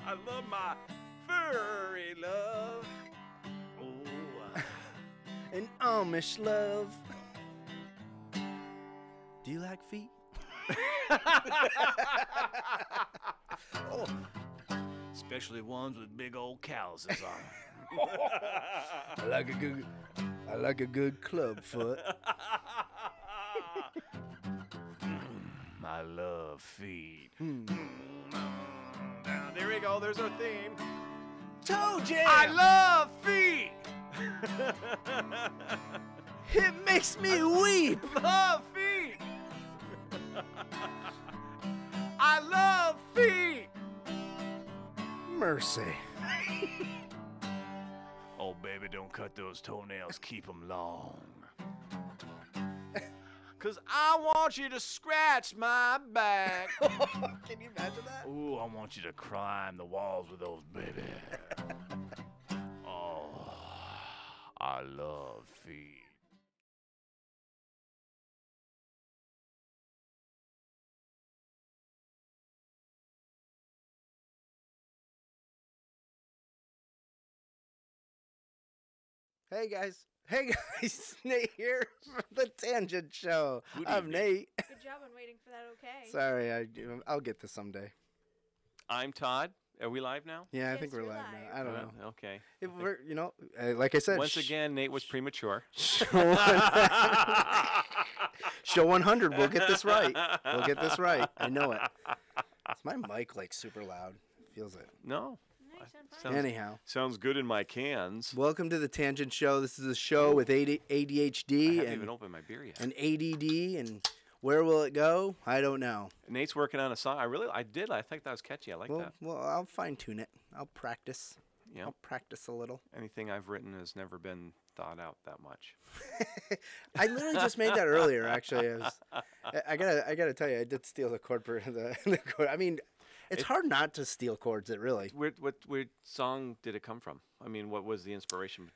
I love my furry love. Oh. An Amish love. Do you like feet? Oh. Especially ones with big old calluses on them. I like a good club foot. I love feet. There we go. There's our theme. Toe jam. I love feet. It makes me weep. Love feet. I love feet. Mercy. Oh, baby, don't cut those toenails. Keep them long. 'Cause I want you to scratch my back. Can you imagine that? Ooh, I want you to climb the walls with those, baby. Oh, I love feet. Hey guys, Nate here from the Tangent Show. I'm Nate. Good job on waiting for that. Okay. Sorry, I'll get this someday. I'm Todd. Are we live now? Yeah, I Yes, think we're you're live live. now. I don't know. Okay. If we're, like I said, Once again, Nate was premature. Show 100. We'll get this right. We'll get this right. I know it. Is my mic like super loud? Feels it. No. No, you sound fine. Anyhow, Sounds good in my cans. welcome to the Tangent Show. This is a show with I ADHD haven't and even opened my beer yet. and ADD, and where will it go? I don't know. Nate's working on a song. I think that was catchy. I like that. Well, I'll fine tune it. I'll practice. Yeah. I'll practice a little. Anything I've written has never been thought out that much. I literally just made that earlier. Actually, I gotta tell you, I did steal the chord for the chord. I mean, it's hard not to steal chords. It really. What song did it come from? I mean, what was the inspiration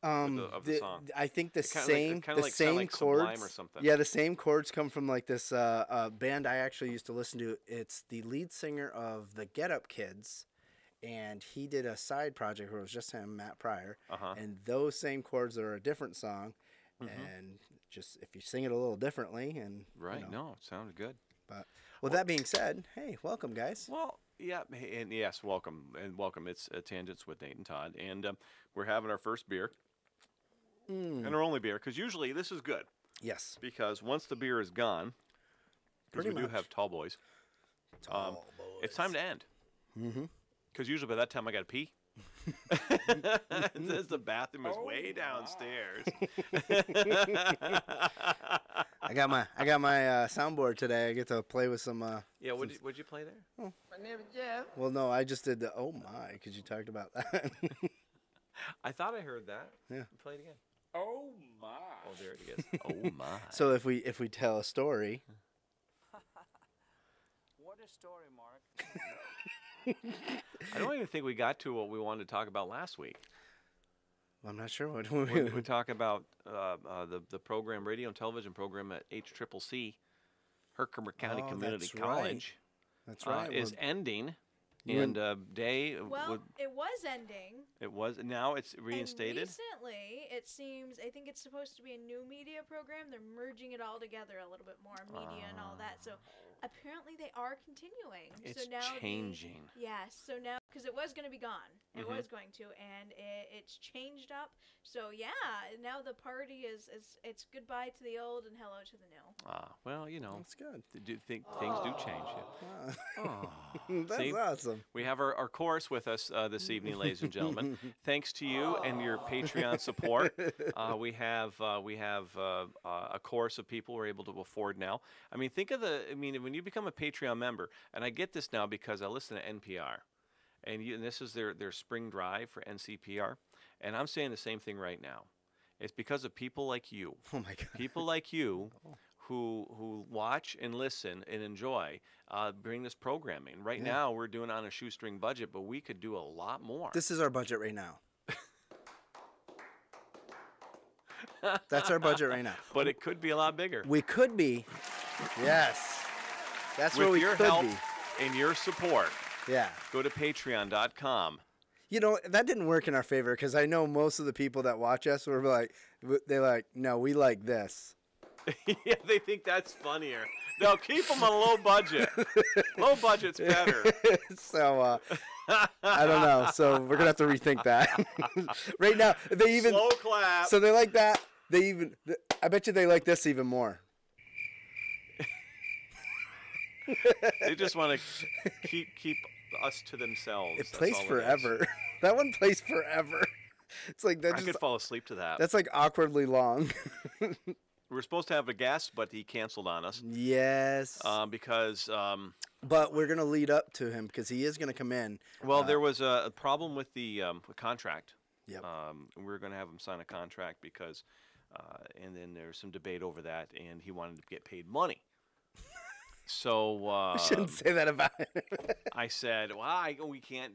of the song? I think the Kinda same like chords. Sublime or something. Yeah, the same chords come from like this band I actually used to listen to. It's the lead singer of the Get Up Kids, and he did a side project where it was just him, Matt Pryor, and those same chords are a different song, and just if you sing it a little differently, and Right. No, it sounded good. But with that being said, hey, welcome guys. Well, yeah, and yes, welcome. It's Tangents with Nate and Todd, and we're having our first beer, and our only beer, because usually this is good, Yes, because once the beer is gone, because Pretty we do much. have tall boys, it's time to end. Mm-hmm. Because usually by that time I got to pee. The bathroom is way downstairs. I got my soundboard today. I get to play with some. Yeah, what'd you play there? My name is Jeff. Well, no, I just did the oh my because you talked about that. I thought I heard that. Yeah. Play it again. Oh my. Oh, there it is. Oh my. So if we tell a story, What a story, Mark. I don't even think we got to what we wanted to talk about last week. I'm not sure what We talk about the program, radio and television program at HCCC, Herkimer County Oh, Community that's right. College, That's right. is Well, ending. you And Day, Well, it was ending. it was, now it's reinstated. And recently, it seems, I think it's supposed to be a new media program. They're merging it all together a little bit more, media and all that. So apparently they are continuing. It's so now changing. Yes. So now, because it was going to be gone. It Mhm. was going to, and it's changed up. So yeah, now the party is it's goodbye to the old and hello to the new. Well, you know, that's good. things do change. Oh. That's See? awesome. We have our chorus with us this evening, ladies and gentlemen. Thanks to you and your Patreon support, we have a chorus of people we're able to afford now. I mean, when you become a Patreon member, and I get this now because I listen to NPR, and this is their spring drive for NCPR, and I'm saying the same thing right now. It's because of people like you. Oh my God. People like you who watch and listen and enjoy bring this programming. Right now, we're doing it on a shoestring budget, but we could do a lot more. This is our budget right now. That's our budget right now. But it could be a lot bigger. We could be. Yes. That's where With we your could help be. and your support, Yeah. Go to patreon.com. You know, that didn't work in our favor because I know most of the people that watch us were like, they're like, no, we like this. Yeah, they think that's funnier. No, keep them on low budget. Low budget's better. So, I don't know. So we're gonna have to rethink that. Right now, they even Slow clap. so they like that. I bet you they like this even more. They just want to keep us to themselves. It That's plays all it is. forever. That one plays forever. It's like that. I could fall asleep to that. That's like awkwardly long. We were supposed to have a guest, but he canceled on us. Yes. Because But we're gonna lead up to him because he is gonna come in. well, there was a problem with the contract. Yep. We were going to have him sign a contract because, and then there was some debate over that, and he wanted to get paid money. So I shouldn't say that about him. I said, "Well, we can't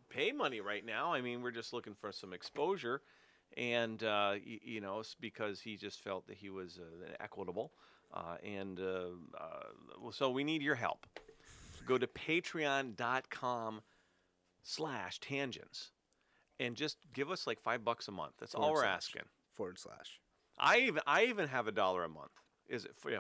pay money right now. I mean, we're just looking for some exposure." And you know, it's because he just felt that he was equitable, so we need your help. Go to patreon.com/tangents and just give us like $5 a month. That's all we're asking. // I even have $1 a month. Is it // //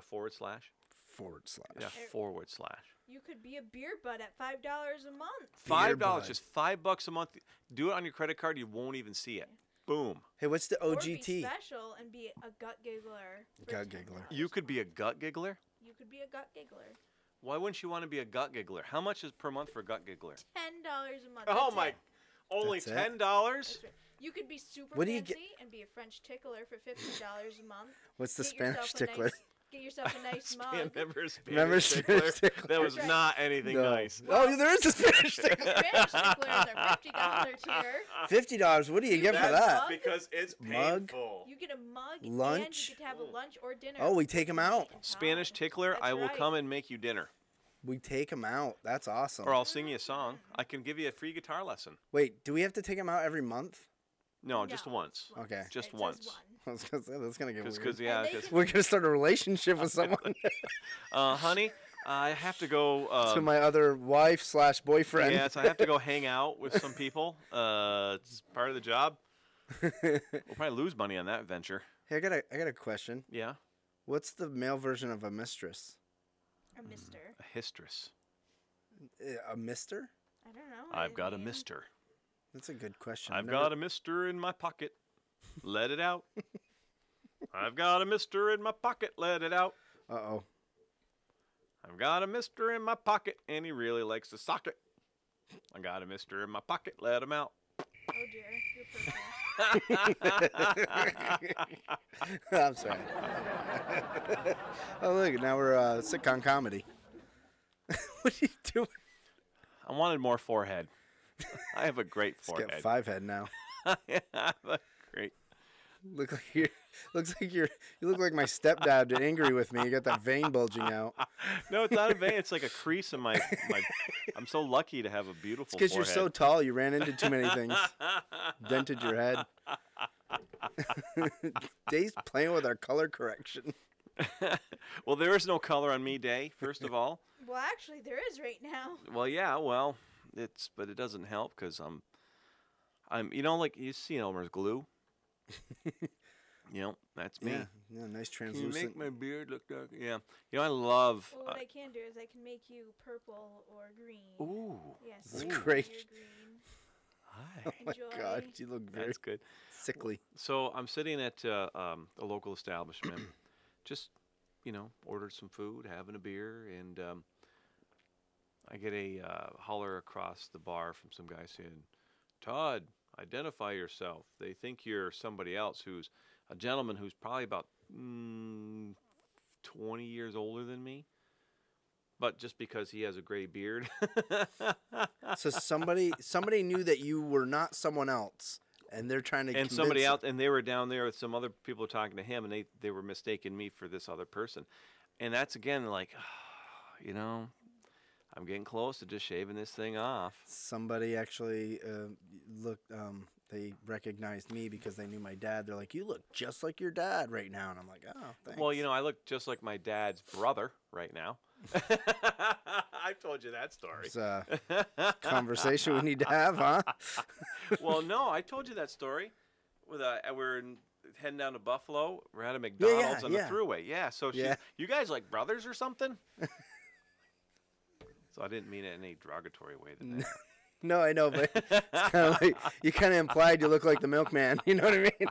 Yeah, // You could be a beer butt at $5 a month. $5, just $5 a month. Do it on your credit card. You won't even see it. Boom. Hey, what's the Or be OGT? special and be a gut giggler. for Gut $10. giggler. You could be a gut giggler. You could be a gut giggler. Why wouldn't you want to be a gut giggler? How much is per month for a gut giggler? $10 a month. Oh That's my! it. Only That's it? $10? That's right. You could be super What do you fancy and be a French tickler for $50 a month. What's the Get Spanish yourself a tickler? nice- Get yourself a nice mug. Remember Spanish Spanish tickler? tickler? That was That's right. not anything No. nice. Oh, there is a Spanish tickler. Spanish ticklers are $50 tier. $50. What do you get for That's that? mug. Because it's Mug? painful. You get a mug and Lunch? you get to have a lunch or dinner. Oh, we take 'em out. Spanish tickler, That's I will right. come and make you dinner. We take them out. That's awesome. Or I'll sing you a song. I can give you a free guitar lesson. Wait, do we have to take them out every month? No, just No, once. Okay. Just It says once. one. I was gonna say that's gonna get weird. Because yeah, And they 'cause, can- We're gonna start a relationship with someone. honey, I have to go. To my other wife/boyfriend. Yes, I have to go hang out with some people. It's part of the job. We'll probably lose money on that venture. Hey, I got a question. Yeah, What's the male version of a mistress? A mister. a histress. A mister? I don't know. I've got a mister. That's a good question. I've got a mister in my pocket. Let it out. I've got a mister in my pocket. Let it out. Uh-oh. I've got a mister in my pocket, and he really likes to sock it. I got a mister in my pocket. Let him out. Oh dear, you're purple. I'm sorry. Oh, look, now we're sitcom comedy. What are you doing? I wanted more forehead. I have a great Let's forehead. get 5 head now. I have a great. Looks like you look like my stepdad angry with me. You got that vein bulging out. No, it's not a vein. It's like a crease in my. I'm so lucky to have a beautiful. It's because you're so forehead. tall. You ran into too many things. Dented your head. Dave's playing with our color correction. Well, there is no color on me, Day. First of all. Well, actually, there is right now. Well, yeah. Well, but it doesn't help because I'm. You know, like you see Elmer's glue. You know, that's me. Yeah, nice Can you translucent. make my beard look dark? Yeah. You know, I love. Well, what I can do is I can make you purple or green. Ooh. Yes. That's you're great. green. Hi. Oh my Enjoy. God, you look very That's good. sickly. So I'm sitting at a local establishment, just ordered some food, having a beer, and I get a holler across the bar from some guy saying, "Todd, identify yourself. They think you're somebody else who's a gentleman who's probably about 20 years older than me, but just because he has a gray beard." So somebody knew that you were not someone else, and they're trying to And convince somebody else, and they were down there with some other people talking to him, and they were mistaking me for this other person. And that's again like, I'm getting close to just shaving this thing off. Somebody actually looked. They recognized me because they knew my dad. They're like, "You look just like your dad right now," and I'm like, "Oh, thanks." Well, I look just like my dad's brother right now. I've told you that story. It's a conversation we need to have, huh? Well, no, I told you that story. We're heading down to Buffalo. We're at a McDonald's on the thruway. Yeah, so you guys like brothers or something? So I didn't mean it in any derogatory way than that. No, I know, but it's kind of like you kind of implied you look like the milkman. You know what I mean?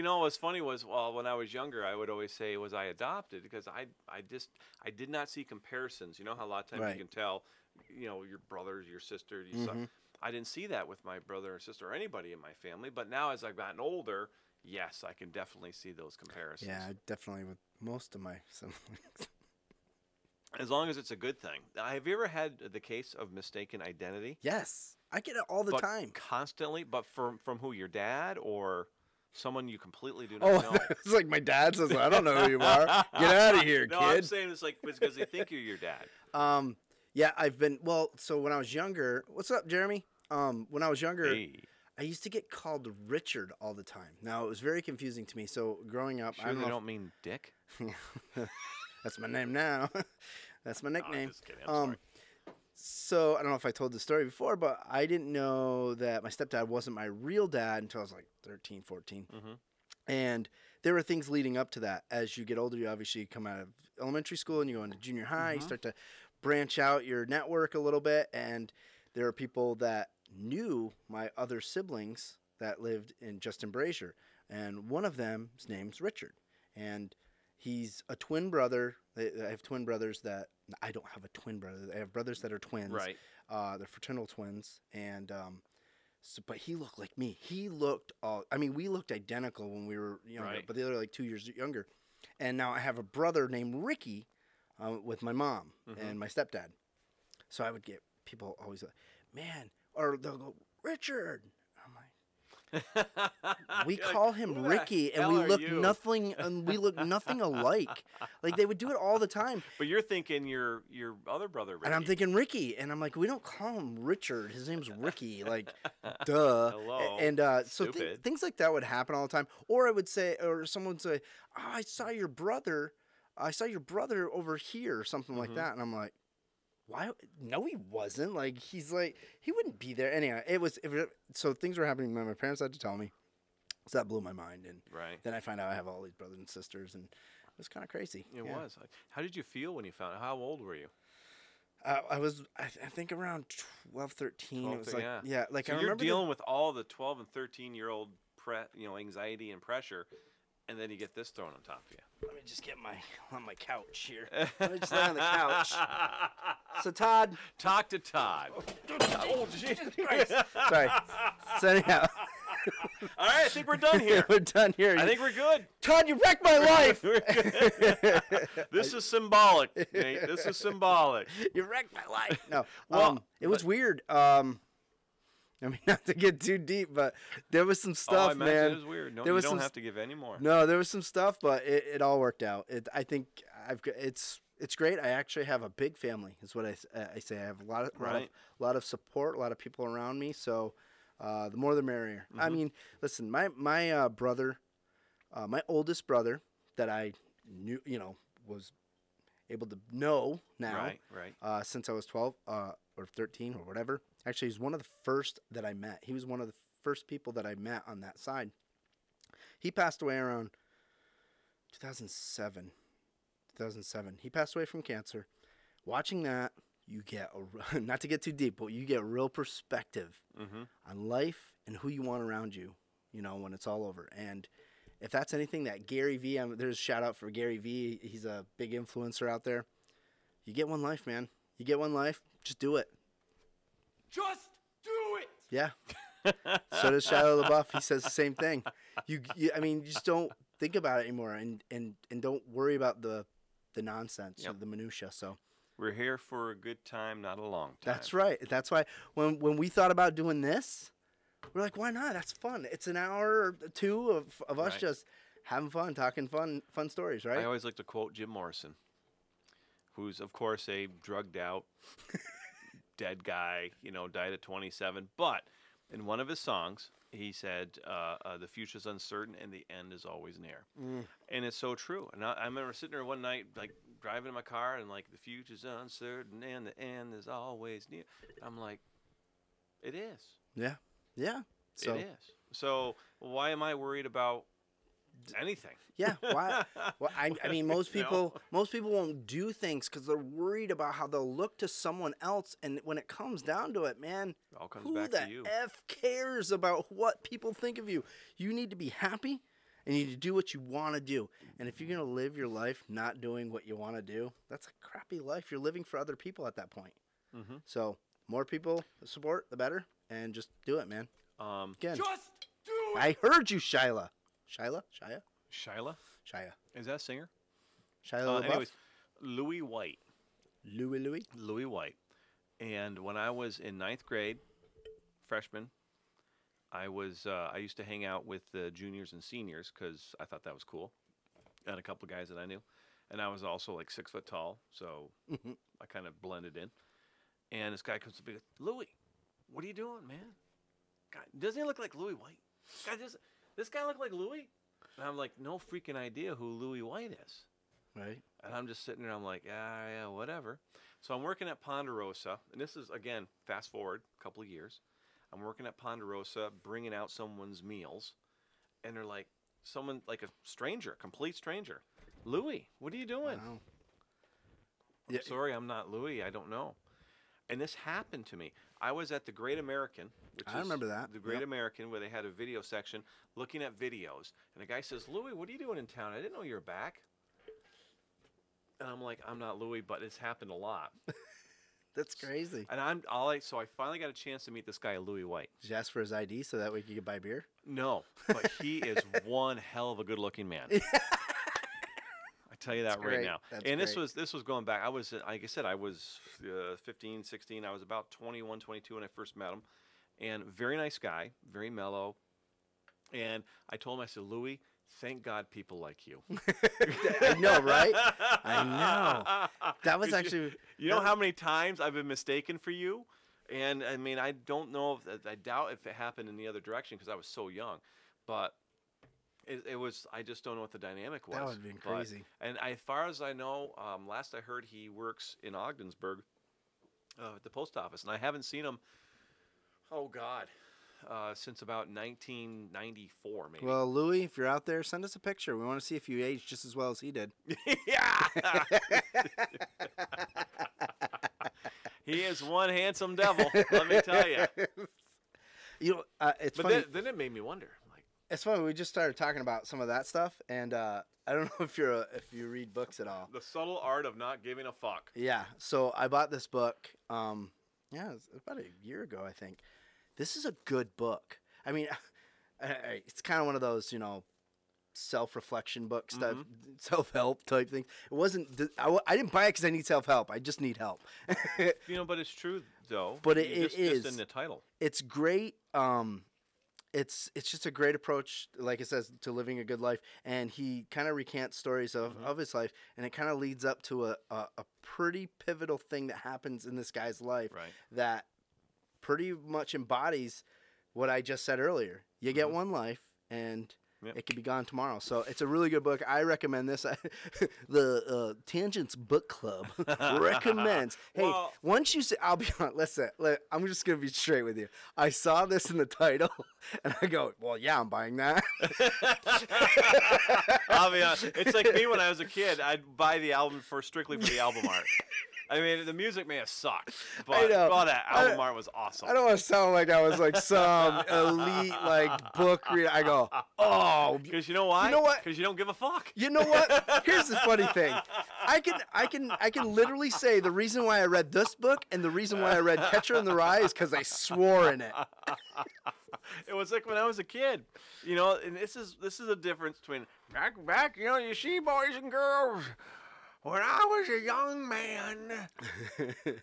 What's funny was, when I was younger, I would always say, was I adopted? Because I did not see comparisons. You know how a lot of times you can tell, your brothers, your sister, I didn't see that with my brother or sister or anybody in my family. But now as I've gotten older, yes, I can definitely see those comparisons. Yeah, definitely with most of my siblings. As long as it's a good thing. Have you ever had the case of mistaken identity? Yes, I get it all the time. Constantly? But from who? Your dad or someone you completely do not know? It's like my dad says, I don't know who you are. Get out of here, no, kid. I'm saying it's because they think you're your dad. Yeah, so when I was younger, what's up, Jeremy? When I was younger, I used to get called Richard all the time. Now, it was very confusing to me. So growing up, they don't mean Dick? That's my name now. That's my nickname. I'm just kidding. I'm sorry. So I don't know if I told the story before, but I didn't know that my stepdad wasn't my real dad until I was like 13, 14. Mm-hmm. And there were things leading up to that. As you get older, you obviously come out of elementary school and you go into junior high. You start to branch out your network a little bit. And there are people that knew my other siblings that lived in Brazier. And one of them's name's Richard. And he's a twin brother. I have twin brothers that I don't have a twin brother. I have brothers that are twins. Right. They're fraternal twins. And but he looked like me. He looked we looked identical when we were younger, but they were like 2 years younger. And now I have a brother named Ricky with my mom and my stepdad. So I would get people always like, man, or they'll go, Richard. We call him Ricky, and we look nothing alike. Like they would do it all the time. But you're thinking your other brother, Ricky. And I'm thinking Ricky, and I'm like, we don't call him Richard. His name's Ricky. Like, duh. Hello. And so things like that would happen all the time. Or I would say, or someone would say, oh, I saw your brother over here, or something like that. And I'm like, why? No, he wasn't. Like, he wouldn't be there. Anyway, so things were happening. My parents had to tell me. So that blew my mind. And then I find out I have all these brothers and sisters, and it was kind of crazy. It was. How did you feel when you found out? How old were you? I was, I think around 12, 13. 12, it was like, so I remember you're dealing with all the 12 and 13-year-old anxiety and pressure, and then you get this thrown on top of you. Let me just get on my couch here. Let me just lay on the couch. So Todd. Talk to Todd. Oh, Jesus Christ. Sorry. So anyhow. All right, I think we're done here. We're done here. I think we're good. Todd, you wrecked my life. This is symbolic, Nate. This is symbolic. You wrecked my life. No. Well, it was weird. Not to get too deep, but there was some stuff, man. It was weird. No, you don't have to give any more. No, there was some stuff, but it all worked out. I think it's great. I actually have a big family. Is what I say. I have a lot of support, a lot of people around me. So the more the merrier. I mean, listen, my brother, my oldest brother that I knew, was able to know now, since I was 12 or 13 or whatever. Actually, he's one of the first that I met. He was one of the first people that I met on that side. He passed away around 2007. He passed away from cancer. Watching that, you get, not to get too deep, but you get real perspective on life and who you want around you, when it's all over. And if that's anything that Gary V, there's a shout out for Gary V. He's a big influencer out there. You get one life, man. You get one life. Just do it. Just do it. Yeah. So does Shadow LaBeouf. He says the same thing. You just don't think about it anymore, and don't worry about the nonsense or the minutia. So we're here for a good time, not a long time. That's right. That's why when we thought about doing this, we're like, why not? That's fun. It's an hour or two of us just having fun, talking fun stories, right? I always like to quote Jim Morrison, who's of course a drugged out dead guy, died at 27. But in one of his songs, he said, the future's uncertain and the end is always near. And it's so true. And I remember sitting there one night, like driving in my car, and like, the future's uncertain and the end is always near. I'm like, it is. Yeah. Yeah. So, it is. So why am I worried about anything? Yeah. Why? Well, I mean, most people won't do things because they're worried about how they'll look to someone else. And when it comes down to it, man, It all comes who back the to you. F cares about what people think of you? You need to be happy and you need to do what you want to do. And if you're going to live your life not doing what you want to do, that's a crappy life. You're living for other people at that point. So more people support, the better. And just do it, man. Again, Just do it! I heard you, Shyla. Shyla? Shia? Shyla? Shia. Is that a singer? Shia LaBeouf? Anyways, Louis White. Louis? Louis White. And when I was in 9th grade, freshman, I used to hang out with the juniors and seniors because I thought that was cool. And a couple of guys that I knew. And I was also like 6 foot tall, so I kind of blended in. And this guy comes to me, Louis, what are you doing, man? God, doesn't he look like Louis White? God, this guy look like Louis? And I'm like, no freaking idea who Louis White is. Right. And I'm just sitting there, I'm like, yeah, whatever. So I'm working at Ponderosa, and this is, again, fast forward a couple of years. I'm working at Ponderosa, bringing out someone's meals, and they're like, someone, like a stranger, complete stranger. Louis, what are you doing? Wow. I'm sorry, I'm not Louis, I don't know. And this happened to me. I was at the Great American, which I remember that. the Great American, where they had a video section looking at videos. And the guy says, Louis, what are you doing in town? I didn't know you were back. And I'm like, I'm not Louis, but it's happened a lot. That's crazy. And so I finally got a chance to meet this guy, Louis White. Did you ask for his ID so that way you could buy beer? No, but he is one hell of a good-looking man. I tell you that That's right great. now. That's And great. this was going back. I was, like I said, I was 15, 16. I was about 21, 22 when I first met him. And very nice guy, very mellow. And I told him, I said, Louis, thank God people like you. I know, right? I know. That was actually... You know how many times I've been mistaken for you? And, I mean, I don't know, I doubt if it happened in the other direction because I was so young. But it was, I just don't know what the dynamic was. That would have been crazy. And as far as I know, last I heard, he works in Ogdensburg at the post office. And I haven't seen him, since about 1994, maybe. Well, Louis, if you're out there, send us a picture. We want to see if you aged just as well as he did. Yeah! He is one handsome devil, let me tell you. You know, it's But funny. then it made me wonder. Like, It's funny. We just started talking about some of that stuff, and I don't know if you read books at all. the subtle art of not giving a fuck. Yeah. So I bought this book. It's about a year ago, I think. This is a good book. I mean, it's kind of one of those, self-reflection books, self-help type things. It wasn't. I didn't buy it because I need self-help. I just need help. But it's true though. But Just in the title. It's great. It's just a great approach, like it says, to living a good life. And he kind of recants stories of his life, and it kind of leads up to a pretty pivotal thing that happens in this guy's life that pretty much embodies what I just said earlier. You get one life, and it could be gone tomorrow. So it's a really good book. I recommend this. The Tangents Book Club recommends. Hey, Well, once you say, I'll be honest, listen, I'm just going to be straight with you. I saw this in the title, and I go, well, yeah, I'm buying that. I'll be honest. It's like me when I was a kid. I'd buy the album strictly for the album art. I mean, the music may have sucked, but that album art was awesome. I don't want to sound like I was like some elite book reader. I go, oh, Because you know why? You know what? Because you don't give a fuck. you know what? Here's the funny thing. I can literally say the reason why I read this book and the reason why I read Catcher in the Rye is because I swore in it. It was like when I was a kid, and this is the difference between back, you see, boys and girls. When I was a young man,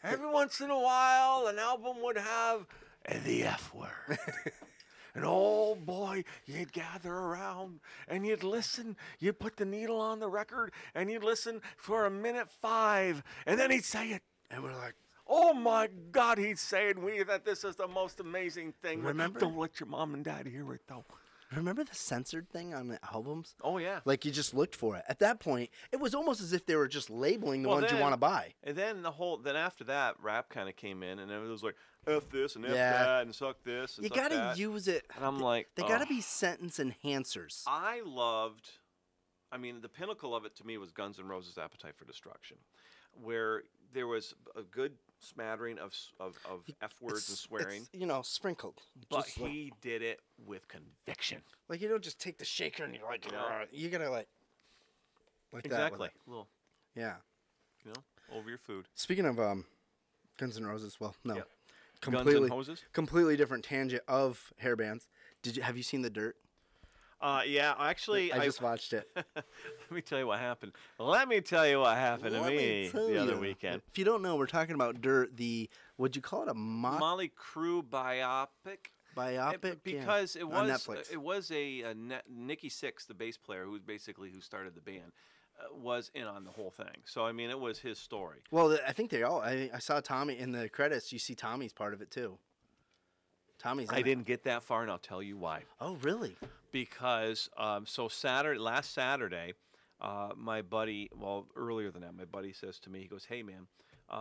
every once in a while, an album would have the F word. And oh boy, you'd gather around and you'd listen. You'd put the needle on the record and you'd listen for a minute 5, and then he'd say it. And we're like, Oh my God, he's saying that this is the most amazing thing. Remember? Don't let your mom and dad hear it though. Remember the censored thing on the albums? Oh yeah. Like you just looked for it. At that point, it was almost as if they were just labeling the ones you want to buy. And then after that, rap kind of came in, and it was like F this and F Yeah. that and suck this. And You suck gotta that. use it. And I'm like, They gotta be sentence enhancers. I mean, the pinnacle of it to me was Guns N' Roses' Appetite for Destruction, where there was a good smattering of F words and swearing. It's, sprinkled. But Just he did it with conviction. like you don't just take the shaker and you're like, you gotta like that. Exactly. With it. Little, Yeah. over your food. Speaking of Guns N' Roses, well, no, Yeah. completely, Guns N' Hoses? completely different tangent of hair bands. Have you seen The Dirt? Yeah, actually, I just watched it. Let me tell you what happened. Let me tell you what happened to me the other weekend. If you don't know, we're talking about Dirt. Would you call it a Molly Crew biopic? biopic? Because On it Netflix. was a Nikki Sixx, the bass player, who started the band, was in on the whole thing. So I mean, it was his story. Well, I think they all. I saw Tommy in the credits. You see Tommy's part of it too. Tommy's. I didn't get that far, and I'll tell you why. Oh, really? Because last Saturday, my buddy, earlier than that, my buddy says to me, he goes, "Hey man,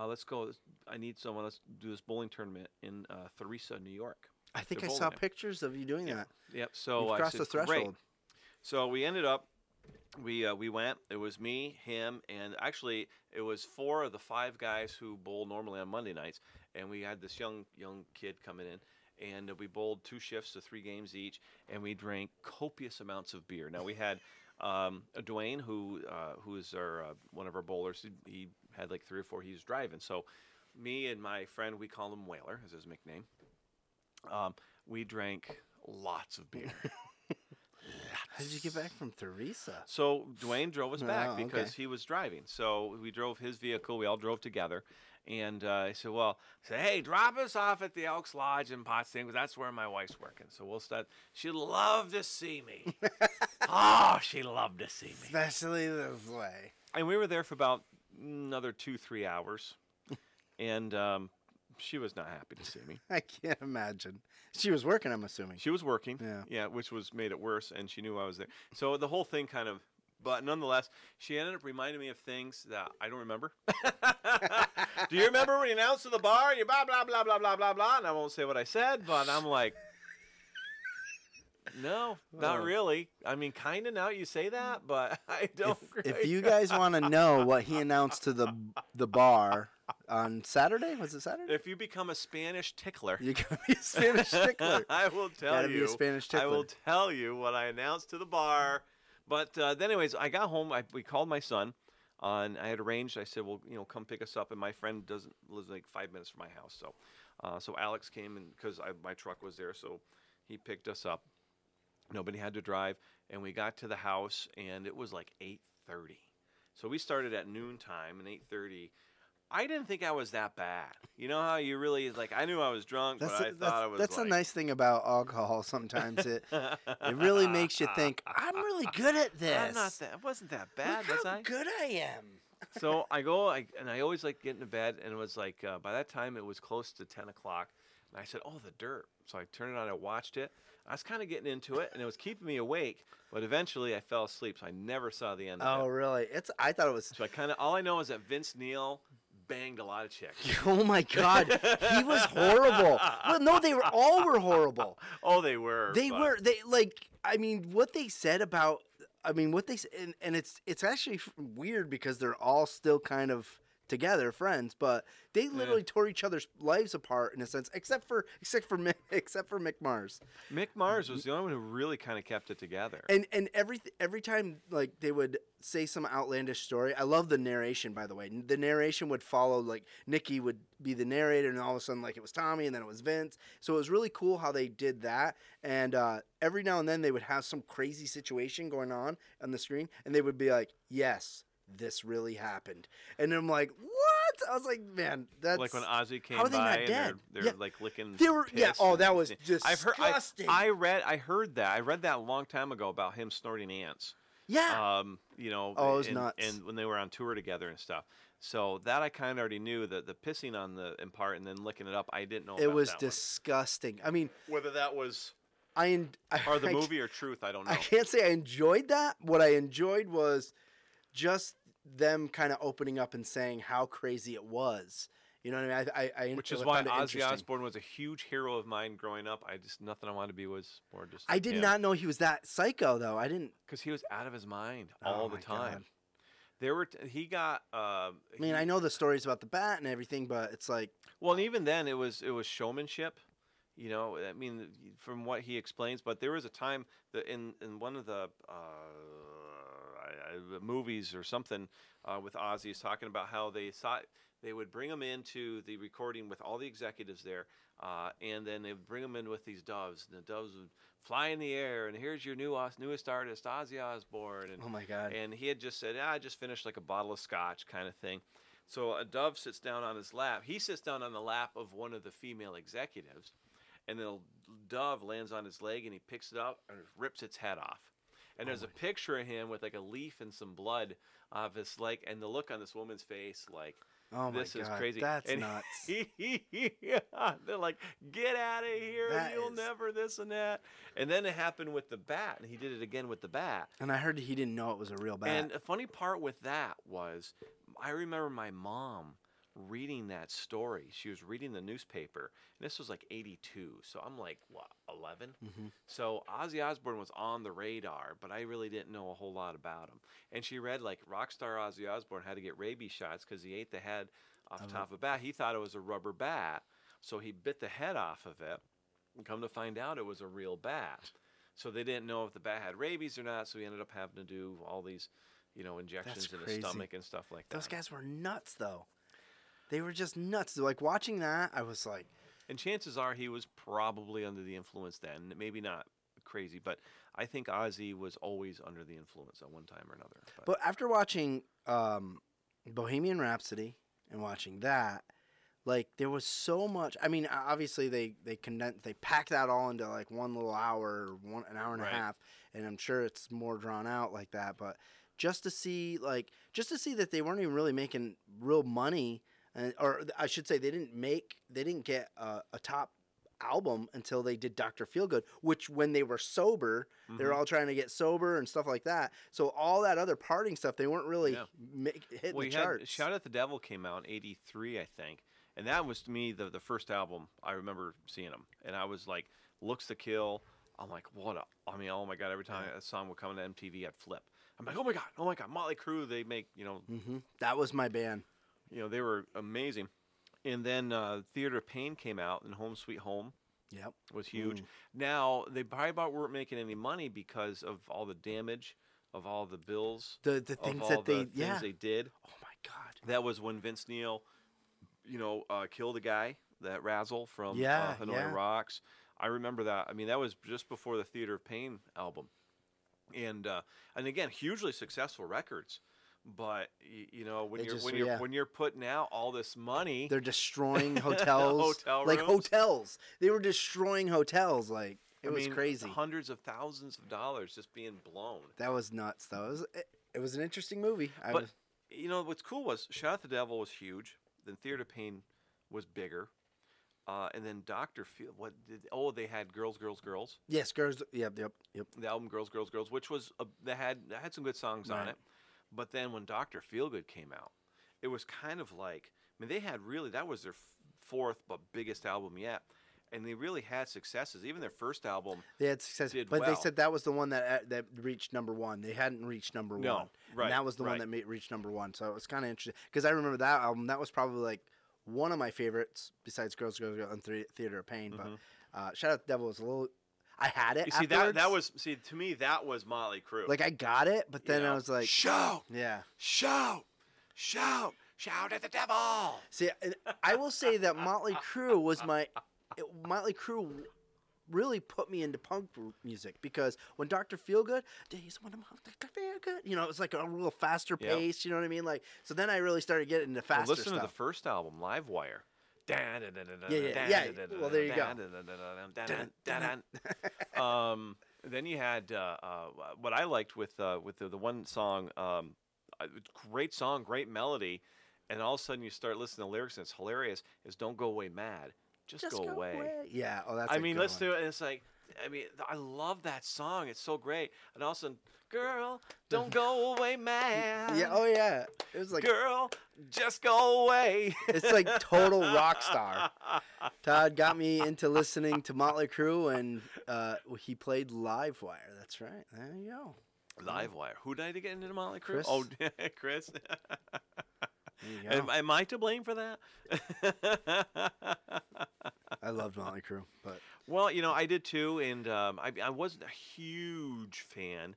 let's go. I need someone. Let's do this bowling tournament in Theresa, New York." I think They're I saw bowling. pictures of you doing that. Yep. So You've I crossed said, the threshold. "Great." So we ended up. We went. It was me, him, and actually it was 4 of the 5 guys who bowl normally on Monday nights, and we had this young kid coming in. And we bowled 2 shifts of 3 games each, and we drank copious amounts of beer. Now we had Dwayne, who is our one of our bowlers. He had like 3 or 4 he was driving. So me and my friend, we call him Whaler, is his nickname. We drank lots of beer. How did you get back from Theresa? So Dwayne drove us back because okay. he was driving. So we drove his vehicle. We all drove together. And I said, hey, drop us off at the Elks Lodge in Potsdam, because that's where my wife's working. So we'll start. She'd love to see me. Oh, she loved to see me. Especially this way. And we were there for about another 2-3 hours. And she was not happy to see me. I can't imagine. She was working, I'm assuming. She was working. Yeah. Which made it worse, and she knew I was there. So the whole thing kind of, but nonetheless, she ended up reminding me of things that I don't remember. Do you remember when you announced to the bar, you blah, blah, blah, blah, blah, blah, blah, and I won't say what I said, but I'm like, no, not really. I mean, kind of now you say that, but I don't. If you guys want to know what he announced to the bar on Saturday, was it Saturday? If you become a Spanish tickler, You gotta be a Spanish tickler. I will tell Gotta you. be a Spanish tickler. I will tell you what I announced to the bar. But then, anyways, I got home. We called my son. I had arranged. I said, "Well, come pick us up." And my friend lives like 5 minutes from my house. So Alex came and because my truck was there, so he picked us up. Nobody had to drive, and we got to the house, and it was like 8:30. So we started at noontime, and 8:30. I didn't think I was that bad. You know how you really I knew I was drunk, but I thought I was. That's a nice thing about alcohol. Sometimes it really makes you think, I'm really good at this. I'm not that. I wasn't that bad, Look was how I? good I am. So I go, and I always like getting to bed, and it was like by that time it was close to 10 o'clock, and I said, "Oh, The Dirt." So I turned it on, I watched it. I was kind of getting into it, and it was keeping me awake, but eventually I fell asleep, so I never saw the end of it. Oh, really? I thought it was. So all I know is that Vince Neil banged a lot of chicks. Oh my God, he was horrible. Well, no, all were horrible. Oh, they were. They were. I mean, what they said about. I mean, what they said, and it's actually weird because they're all still kind of together, friends, but they literally tore each other's lives apart in a sense, except for Mick Mars. Mick Mars was the only one who really kind of kept it together. And every time they would say some outlandish story, I love the narration, by the way. The narration would follow, Nikki would be the narrator, and all of a sudden it was Tommy, and then it was Vince. So it was really cool how they did that. And every now and then they would have some crazy situation going on the screen, and they would be like, "Yes, this really happened." And I'm like, what? I was like, man, that's like when Ozzy came how are they by not dead? and they're like licking They were, piss oh, and- that was disgusting. I read that a long time ago about him snorting ants. Yeah. Oh, it was nuts. And when they were on tour together and stuff. So that I kind of already knew, that the pissing on the in part and then licking it up, I didn't know. It about was that disgusting. I mean, one. Whether that was or the movie or truth, I don't know. I can't say I enjoyed that. What I enjoyed was just them kind of opening up and saying how crazy it was. You know what I mean? I Which is why Ozzy Osbourne was a huge hero of mine growing up. Nothing I wanted to be was more just. I did not know he was that psycho though. I didn't, because he was out of his mind all the time. God. There were he got. I mean, I know the stories about the bat and everything, but it's like. Well, and even then, it was showmanship. You know, I mean, from what he explains, but there was a time that in one of the movies or something with Ozzy, he's talking about how they thought they would bring him into the recording with all the executives there, and then they would bring him in with these doves, and the doves would fly in the air, and here's your newest artist, Ozzy Osbourne. And, oh my God! And he had just said, I just finished like a bottle of scotch kind of thing. So a dove sits down on his lap. He sits down on the lap of one of the female executives, and the dove lands on his leg, and he picks it up and rips its head off. And there's a picture of him with like a leaf and some blood off his leg, and the look on this woman's face, like, oh my this God, is crazy. That's and nuts. They're like, get out of here, you'll is... never this and that. And then it happened with the bat, and he did it again with the bat. And I heard he didn't know it was a real bat. And the funny part with that was, I remember my mom reading that story. She was reading the newspaper, and this was like 82, so I'm like, what, 11? Mm-hmm. So Ozzy Osbourne was on the radar, but I really didn't know a whole lot about him. And she read like rock star Ozzy Osbourne had to get rabies shots because he ate the head off the top of a bat. He thought it was a rubber bat, so he bit the head off of it, and come to find out it was a real bat. So they didn't know if the bat had rabies or not, so he ended up having to do all these, injections in his stomach and stuff like that. Those guys were nuts, though. They were just nuts. Like, watching that, I was like... And chances are he was probably under the influence then. Maybe not crazy, but I think Ozzy was always under the influence at one time or another. But after watching Bohemian Rhapsody and watching that, like, there was so much... I mean, obviously, they packed that all into, like, one little hour, an hour and a half, and I'm sure it's more drawn out like that, but just to see that they weren't even really making real money... or I should say, they didn't get a top album until they did Dr. Feelgood, which when they were sober, they were all trying to get sober and stuff like that. So all that other partying stuff, they weren't really hitting the charts. Shout at the Devil came out in '83, I think, and that was to me the first album I remember seeing them, and I was like, looks to kill. I'm like, oh my God! Every time a song would come on MTV, I'd flip. I'm like, oh my God, Motley Crue, they make That was my band. They were amazing. And then Theater of Pain came out, and Home Sweet Home was huge. Now, they probably weren't making any money because of all the damage, of all the bills, the things things they did. Oh, my God. That was when Vince Neil, killed a guy, that Razzle from Hanoi Rocks. I remember that. I mean, that was just before the Theater of Pain album. And again, hugely successful records. But when you're putting out all this money, they're destroying hotels, hotel rooms. Like hotels. They were destroying hotels. Like it was crazy. Hundreds of thousands of dollars just being blown. That was nuts, though. It was an interesting movie. What's cool was Shout at the Devil was huge. Then Theater of Pain was bigger. And then Dr. Phil, they had Girls, Girls, Girls. Yes, Girls. Yep. The album Girls, Girls, Girls, which was that had some good songs on it. But then when Dr. Feelgood came out, it was kind of like, they had that was their fourth but biggest album yet. And they really had successes. Even their first album, they had success, but they said that was the one that reached number one. They hadn't reached number one. Right. And that was the one that reached number one. So it was kind of interesting because I remember that album. That was probably like one of my favorites besides Girls, Girls, Girls and Theater of Pain. But Shout Out the Devil was a little. I had it. See that was to me that was Motley Crue. Like I got it, but then I was like, shout at the devil. See, I will say that Motley Crue was Motley Crue really put me into punk music because when Dr. Feelgood, days when Dr. Feelgood, it was like a real faster pace. You know what I mean? Like so, then I really started getting into faster listen stuff. to the first album, Livewire. Yeah. Well, there you go. Then you had what I liked with the one song, great song, great melody, and all of a sudden you start listening to lyrics and it's hilarious. Is "Don't Go Away Mad." Just go away. Yeah. Oh, that's. I a mean, good listen one. to it, and it's like, I mean, I love that song. It's so great. And all of a sudden, girl, don't go away, man. Yeah. Oh yeah. It was like. Girl, just go away. It's like total rock star. Todd got me into listening to Motley Crue, and he played Livewire. That's right. There you go. Livewire. Who did I get into Motley Crue? Chris. Oh, Chris. There you go. Am I to blame for that? I loved Motley Crue, but Well, I did too, and I wasn't a huge fan,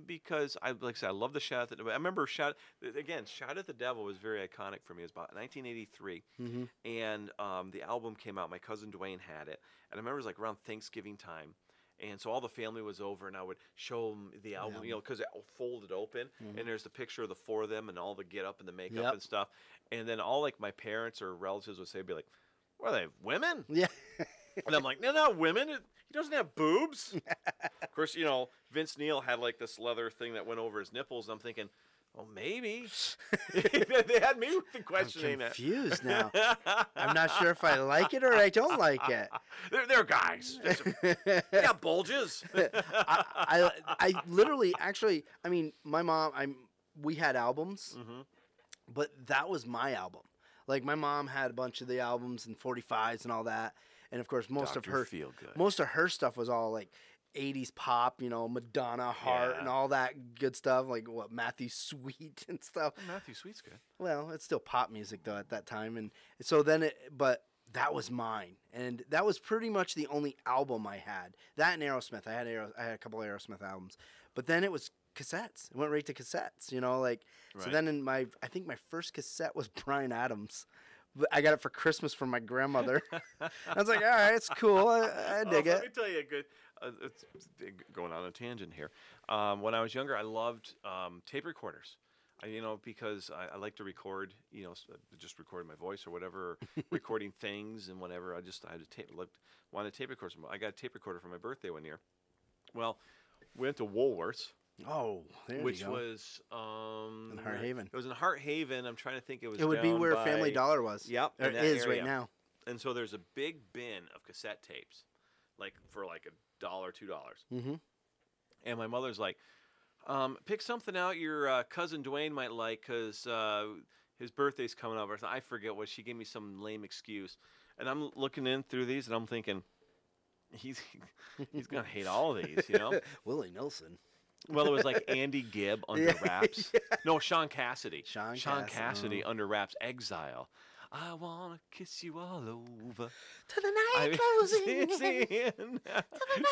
because like I said, I love the Shout at the. I remember Shout at the Devil was very iconic for me. It was about 1983, and the album came out. My cousin Dwayne had it, and I remember it was like around Thanksgiving time. And so all the family was over, and I would show them the album, because it folded open, and there's the picture of the four of them and all the get up and the makeup and stuff. And then all like my parents or relatives would say, be like, "What are they, women?" yeah. And I'm like, "No, not women. He doesn't have boobs." Of course, Vince Neil had like this leather thing that went over his nipples. And I'm thinking, well, maybe. They had me questioning I'm confused now. I'm not sure if I like it or I don't like it. They're guys. They got bulges. I literally, actually, I mean, my mom, we had albums, but that was my album. Like, my mom had a bunch of the albums and 45s and all that. And, of course, most of her stuff was all, like, 80s pop, Madonna, Heart, and all that good stuff, like Matthew Sweet and stuff. Matthew Sweet's good. Well, it's still pop music though at that time, and so then but that was mine, and that was pretty much the only album I had. That and Aerosmith. I had a couple of Aerosmith albums, but then it was cassettes. It went right to cassettes, So then I think my first cassette was Bryan Adams. I got it for Christmas from my grandmother. I was like, all right, it's cool. I dig it. Let me tell you a good. It's going on a tangent here. When I was younger, I loved tape recorders. Because I like to record. Just recording my voice or whatever, recording things and whatever. I had wanted a tape recorder. I got a tape recorder for my birthday one year. Well, we went to Woolworths. Oh, there which you go. was in Heart Haven. It was in Heart Haven. I'm trying to think. It would be where Family Dollar was. Yep, it is right now. And so there's a big bin of cassette tapes, like for like $1, $2. Mm-hmm. And my mother's like, pick something out your cousin Dwayne might like, because his birthday's coming up. Or I forget what. She gave me some lame excuse. And I'm looking in through these, and I'm thinking, he's gonna hate all of these, Willie Nelson. Well, it was like Andy Gibb under wraps. Yeah. No, Sean Cassidy. Sean Cassidy under wraps. Exile. I wanna kiss you all over to the night closing.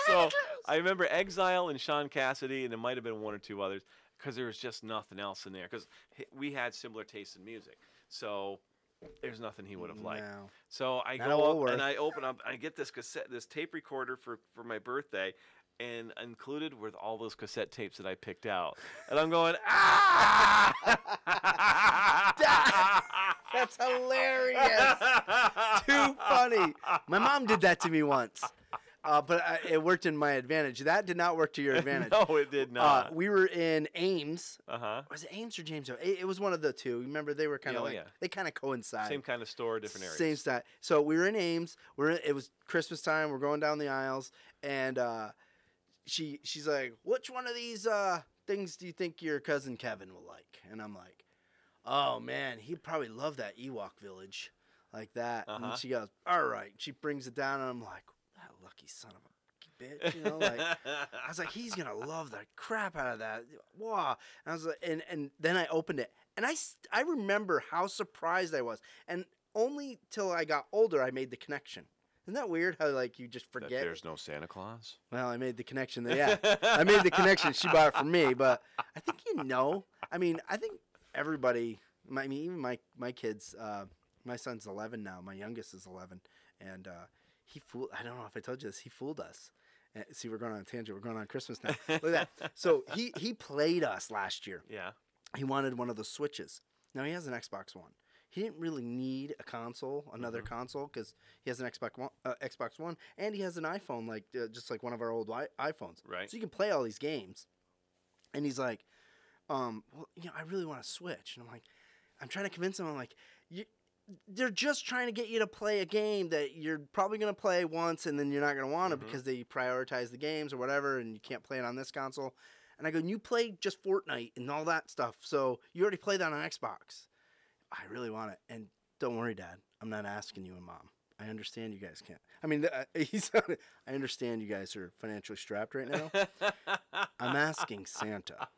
So I remember Exile and Sean Cassidy, and there might have been one or two others, because there was just nothing else in there. Because we had similar tastes in music, so there's nothing he would have liked. No. So I go up and I open up. I get this tape recorder for my birthday. And included with all those cassette tapes that I picked out. And I'm going, ah! That's hilarious. Too funny. My mom did that to me once. But it worked in my advantage. That did not work to your advantage. No, it did not. We were in Ames. Uh-huh. Was it Ames or James? It was one of the two. Remember, they were kind of they kind of coincide. Same kind of store, different areas. Same style. So we were in Ames. It was Christmas time. We're going down the aisles. And she's like, which one of these things do you think your cousin Kevin will like? And I'm like, oh, man, he'd probably love that Ewok Village like that. And she goes, all right. She brings it down, and I'm like, that lucky son of a bitch, I was like, he's gonna love the crap out of that. Wow. And I was like, and then I opened it, and I remember how surprised I was, and only till I got older I made the connection. Isn't that weird how you just forget? That there's no Santa Claus? Well, I made the connection. I made the connection. She bought it for me, but I think I mean, I think everybody. Even my kids. My son's 11 now. My youngest is 11, and he fooled. I don't know if I told you this. He fooled us. See, we're going on a tangent. We're going on Christmas now. Look at that. So he played us last year. Yeah. He wanted one of those Switches. Now he has an Xbox One. He didn't really need a console, another console, because he has an Xbox One, and he has an iPhone, just like one of our old iPhones. Right. So you can play all these games. And he's like, well, I really want to Switch. And I'm like, I'm trying to convince them. I'm like, they're just trying to get you to play a game that you're probably going to play once and then you're not going to want it because they prioritize the games or whatever, and you can't play it on this console. And I go, you play just Fortnite and all that stuff, so you already play that on Xbox. I really want it. And don't worry, Dad. I'm not asking you and Mom. I understand you guys can't. I mean, I understand you guys are financially strapped right now. I'm asking Santa.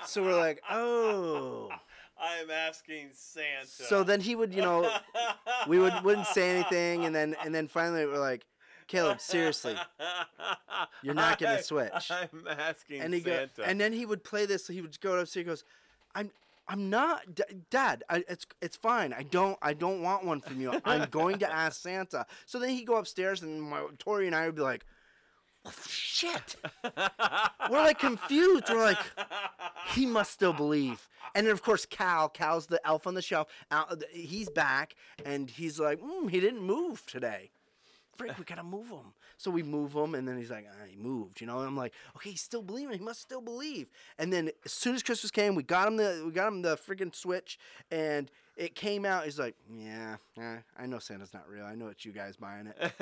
So we're like, oh. I'm asking Santa. So then he would, we wouldn't say anything, and then finally we're like, Caleb, seriously, you're not going to switch. I'm asking and Santa. And then he would play this. So he would go upstairs. He goes, I'm not, Dad. It's fine. I don't want one from you. I'm going to ask Santa. So then he'd go upstairs, and Tori and I would be like, oh, shit. We're like confused. We're like, he must still believe. And then of course Cal's the elf on the shelf. He's back, and he's like, he didn't move today. Frick, we gotta move him. So we move him, and then he's like, he moved, And I'm like, okay, he's still believing. He must still believe. And then as soon as Christmas came, we got him the freaking Switch, and it came out. He's like, yeah, I know Santa's not real. I know it's you guys buying it.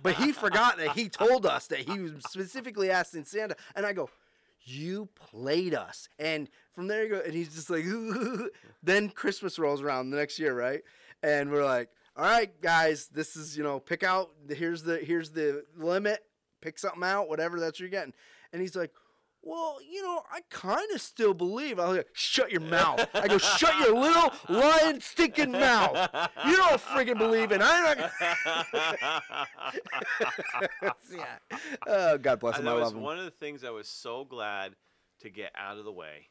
But he forgot that he told us that he was specifically asking Santa. And I go, you played us. And from there you go, and he's just like, then Christmas rolls around the next year, right? And we're like, all right, guys, this is, pick out, here's the limit, pick something out, whatever, that's what you're getting. And he's like, well, I kind of still believe. I was like, shut your mouth. I go, shut your little lying stinking mouth. You don't freaking believe it. I'm not. Yeah. Oh, God bless him. I love him. One of the things I was so glad to get out of the way,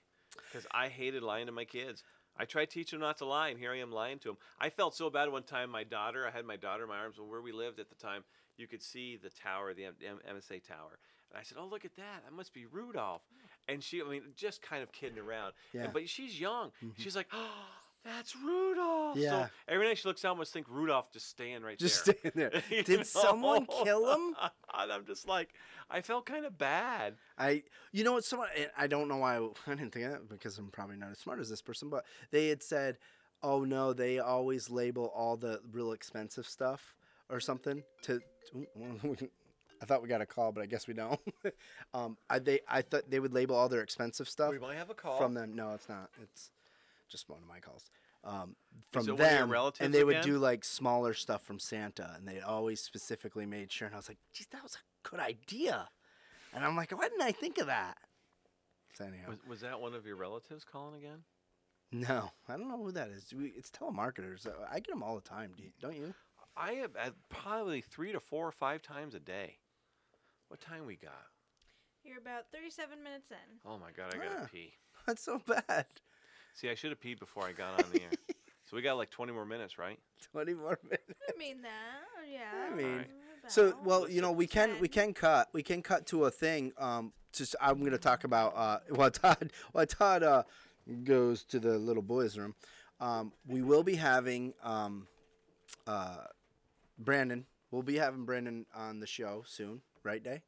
because I hated lying to my kids. I tried teaching them not to lie, and here I am lying to them. I felt so bad one time. I had my daughter in my arms, and where we lived at the time, you could see the tower, the MSA tower. And I said, oh, look at that. That must be Rudolph. And she, just kind of kidding around. Yeah. But she's young. She's like, oh, that's Rudolph. Yeah. So every night she looks out and must think Rudolph just staying right just there. Just staying there. Did someone kill him? And I'm just like, I felt kind of bad. I don't know why I didn't think of that, because I'm probably not as smart as this person, but they had said, oh no, they always label all the real expensive stuff or something I thought we got a call, but I guess we don't. I thought they would label all their expensive stuff. We might have a call from them. No, it's not. It's just one of my calls. From Is it them, one of your relatives and they would again? do like smaller stuff from Santa, and they always specifically made sure. And I was like, geez, that was a good idea. And I'm like, why didn't I think of that? So anyhow, Was that one of your relatives calling again? no, I don't know who that is. It's telemarketers. I get them all the time. Don't you? I have probably 3 to 4 or 5 times a day. What time we got? You're about 37 minutes in. Oh my God, I gotta pee. That's so bad. See, I should have peed before I got on the air. So we got like 20 more minutes, right? 20 more minutes. I mean that, yeah. I mean, about. so well, we can cut to a thing. I'm going to talk about while Todd goes to the little boys' room. We will be having Brandon. We'll be having Brandon on the show soon, right, Day?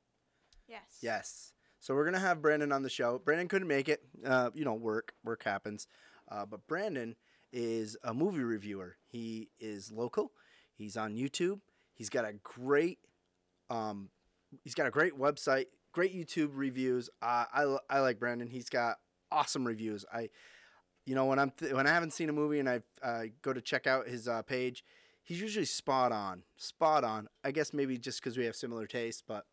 Yes. Yes. So we're gonna have Brandon on the show. Brandon couldn't make it. Work happens. But Brandon is a movie reviewer. He is local. He's on YouTube. He's got a great website, great YouTube reviews. I like Brandon. He's got awesome reviews. When I haven't seen a movie and I go to check out his page, he's usually spot on. I guess maybe just because we have similar tastes, but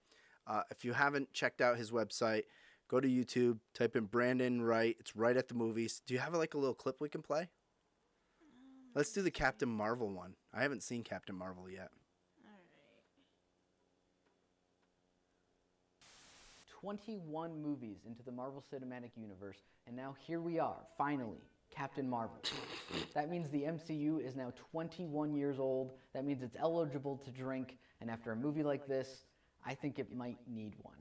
if you haven't checked out his website, go to YouTube, type in Brandon Wright. It's right at the movies. Do you have a little clip we can play? Let's do the Captain Marvel one. I haven't seen Captain Marvel yet. All right. 21 movies into the Marvel Cinematic Universe, and now here we are, finally, Captain Marvel. That means the MCU is now 21 years old. That means it's eligible to drink, and after a movie like this, I think it might need one.